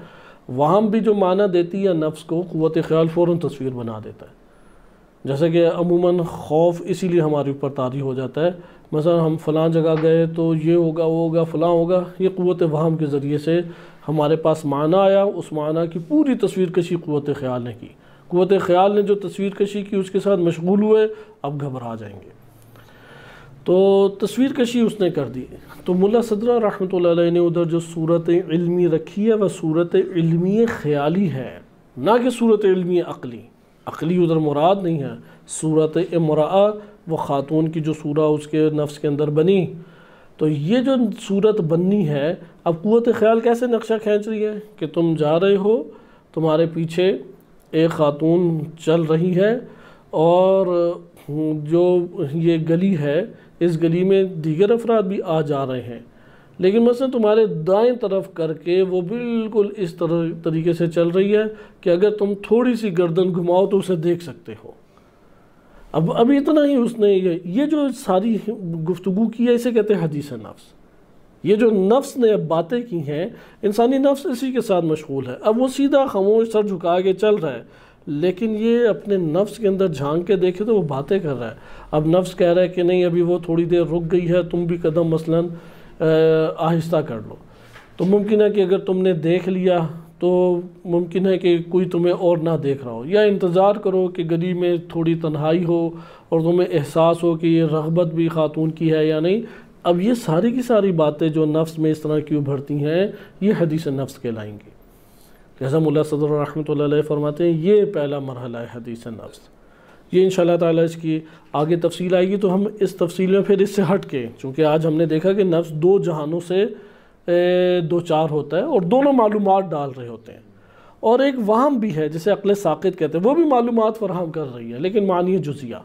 وہم بھی جو معنی دیتی ہے نفس کو قوت خیال فوراً تصویر بنا دیتا ہے۔ جیسے کہ عموماً خوف اسی لیے ہمارے اوپر طاری ہو جاتا ہے، مثلا ہم فلاں جگہ گئے تو یہ ہوگا وہ ہوگا فلاں ہوگا، یہ قوت وہم کے ذریعے سے ہمارے پاس معنی آیا، اس معنی کی پوری تصویر کشی قوت خیال نے کی، قوت خیال نے جو تصویر کشی کی اس کے ساتھ مشغول ہوئے، اب گھبرا جائیں گے، تو تصویر کشی اس نے کر دی۔ تو ملا صدرہ رحمۃ اللہ علیہ نے ادھر جو صورت علمی رکھی ہے وہ صورت علمی خیالی ہے، نہ کہ صورت علمی عقلی۔ عقلی ادھر مراد نہیں ہے، صورت امرأہ وہ خاتون کی جو صورت اس کے نفس کے اندر بنی، تو یہ جو صورت بننی ہے، اب قوت خیال کیسے نقشہ کھینچ رہی ہے کہ تم جا رہے ہو، تمہارے پیچھے ایک خاتون چل رہی ہے، اور جو یہ گلی ہے اس گلی میں دیگر افراد بھی آ جا رہے ہیں، لیکن مثلا تمہارے دائیں طرف کر کے وہ بالکل اس طریقے سے چل رہی ہے کہ اگر تم تھوڑی سی گردن گھماؤ تو اسے دیکھ سکتے ہو۔ اب اتنا ہی اس نے یہ جو ساری گفتگو کی ہے اسے کہتے ہیں حدیث نفس۔ یہ جو نفس نے اب باتیں کی ہیں، انسانی نفس اسی کے ساتھ مشغول ہے، اب وہ سیدھا خاموش سر جھکا کے چل رہا ہے، لیکن یہ اپنے نفس کے اندر جھانک کے دیکھے تو وہ باتیں کر رہا ہے۔ اب نفس کہہ رہا ہے کہ نہیں ابھی وہ تھوڑی دیر رک گئی ہے، تم بھی قدم مثلاً آہستہ کر لو، تو ممکن ہے کہ اگر تم نے دیکھ لیا تو ممکن ہے کہ کوئی تمہیں اور نہ دیکھ رہا ہو، یا انتظار کرو کہ گلی میں تھوڑی تنہائی ہو اور تمہیں احساس ہو کہ یہ رغبت بھی خاتون کی ہے یا نہیں۔ اب یہ ساری کی ساری باتیں جو نفس میں اس طرح کی ابھرتی ہیں یہ حدیث نفس کہلائیں گی۔ جیسا مولا صدر رحمۃ اللہ علیہ فرماتے ہیں یہ پہلا مرحلہ ہے حدیث نفس۔ یہ انشاءاللہ تعالیٰ اس کی آگے تفصیل آئے گی تو ہم اس تفصیل میں پھر اس سے ہٹ کے، چونکہ آج ہم نے دیکھا کہ نفس 2 جہانوں سے دو چار ہوتا ہے اور دونوں معلومات ڈال رہے ہوتے ہیں، اور ایک وہم بھی ہے جسے عقل ساقط کہتے ہیں، وہ بھی معلومات فراہم کر رہی ہے لیکن معنی جزیہ۔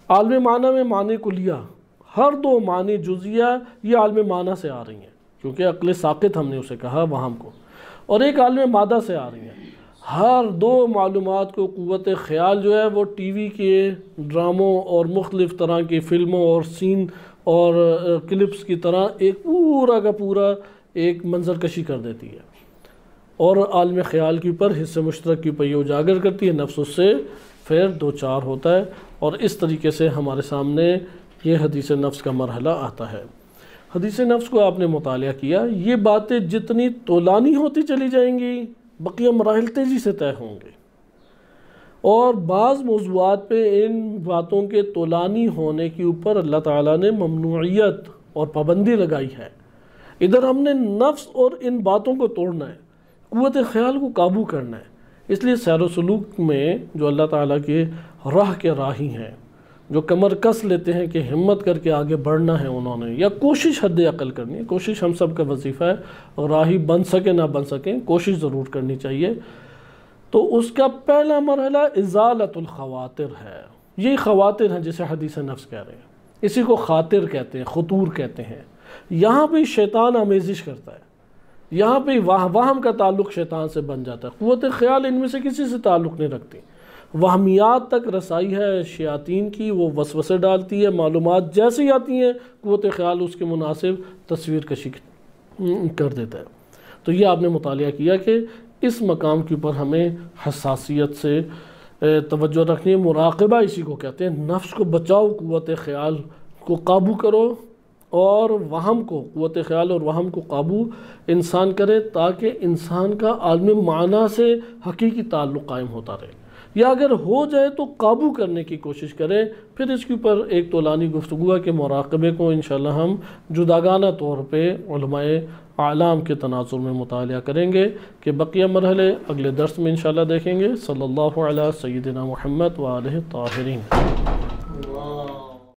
عالم معنی میں معنی کلیہ، ہر 2 معنی جزیہ یہ عالم معنی سے آ رہی ہیں، کیونکہ عقل ساقط ہم نے اسے کہا وہم کو، اور ایک عالم مادہ سے آ رہی ہیں۔ ہر 2 معلومات کو قوت خیال جو ہے وہ ٹی وی کے ڈراموں اور مختلف طرح کی فلموں اور سین اور کلپس کی طرح ایک پورا کا پورا ایک منظر کشی کر دیتی ہے، اور عالم خیال کے اوپر حصہ مشترک کے اوپر یہ اجاگر کرتی ہے، نفس اس سے پھر 2-4 ہوتا ہے، اور اس طریقے سے ہمارے سامنے یہ حدیث نفس کا مرحلہ آتا ہے۔ حدیث نفس کو آپ نے مطالعہ کیا، یہ باتیں جتنی طولانی ہوتی چلی جائیں گی بقیہ مراحل تیزی سے طے ہوں گے، اور بعض موضوعات پہ ان باتوں کے طولانی ہونے کے اوپر اللہ تعالیٰ نے ممنوعیت اور پابندی لگائی ہے۔ ادھر ہم نے نفس اور ان باتوں کو توڑنا ہے، قوت خیال کو قابو کرنا ہے، اس لیے سیر و سلوک میں جو اللہ تعالیٰ کے راہ کے راہی ہیں، جو کمر کس لیتے ہیں کہ ہمت کر کے آگے بڑھنا ہے انہوں نے، یا کوشش حد عقل کرنی ہے، کوشش ہم سب کا وظیفہ ہے، اور راہی بن سکے نہ بن سکیں کوشش ضرور کرنی چاہیے۔ تو اس کا پہلا مرحلہ ازالت الخواطر ہے، یہی خواطر ہیں جسے حدیث نفس کہہ رہے ہیں، اسی کو خاطر کہتے ہیں، خطور کہتے ہیں۔ یہاں پہ شیطان آمیزش کرتا ہے، یہاں پہ وہم کا تعلق شیطان سے بن جاتا ہے۔ قوت خیال ان میں سے کسی سے تعلق نہیں رکھتی، وہمیات تک رسائی ہے شیاطین کی، وہ وسوسے ڈالتی ہے، معلومات جیسے ہی آتی ہیں قوت خیال اس کے مناسب تصویر کشی کر دیتا ہے۔ تو یہ آپ نے مطالعہ کیا کہ اس مقام کے اوپر ہمیں حساسیت سے توجہ رکھنی ہے۔ مراقبہ اسی کو کہتے ہیں، نفس کو بچاؤ، قوت خیال کو قابو کرو، اور وہم کو، قوت خیال اور وہم کو قابو انسان کرے، تاکہ انسان کا عالم معنی سے حقیقی تعلق قائم ہوتا رہے، یا اگر ہو جائے تو قابو کرنے کی کوشش کرے۔ پھر اس کے اوپر ایک طولانی گفتگو ہے کہ مراقبے کو انشاءاللہ ہم جداگانہ طور پہ علماء اعلام کے تناظر میں مطالعہ کریں گے، کہ بقیہ مرحلے اگلے درس میں انشاءاللہ دیکھیں گے۔ صلی اللہ علیہ سیدنا محمد وآلہ الطاہرین۔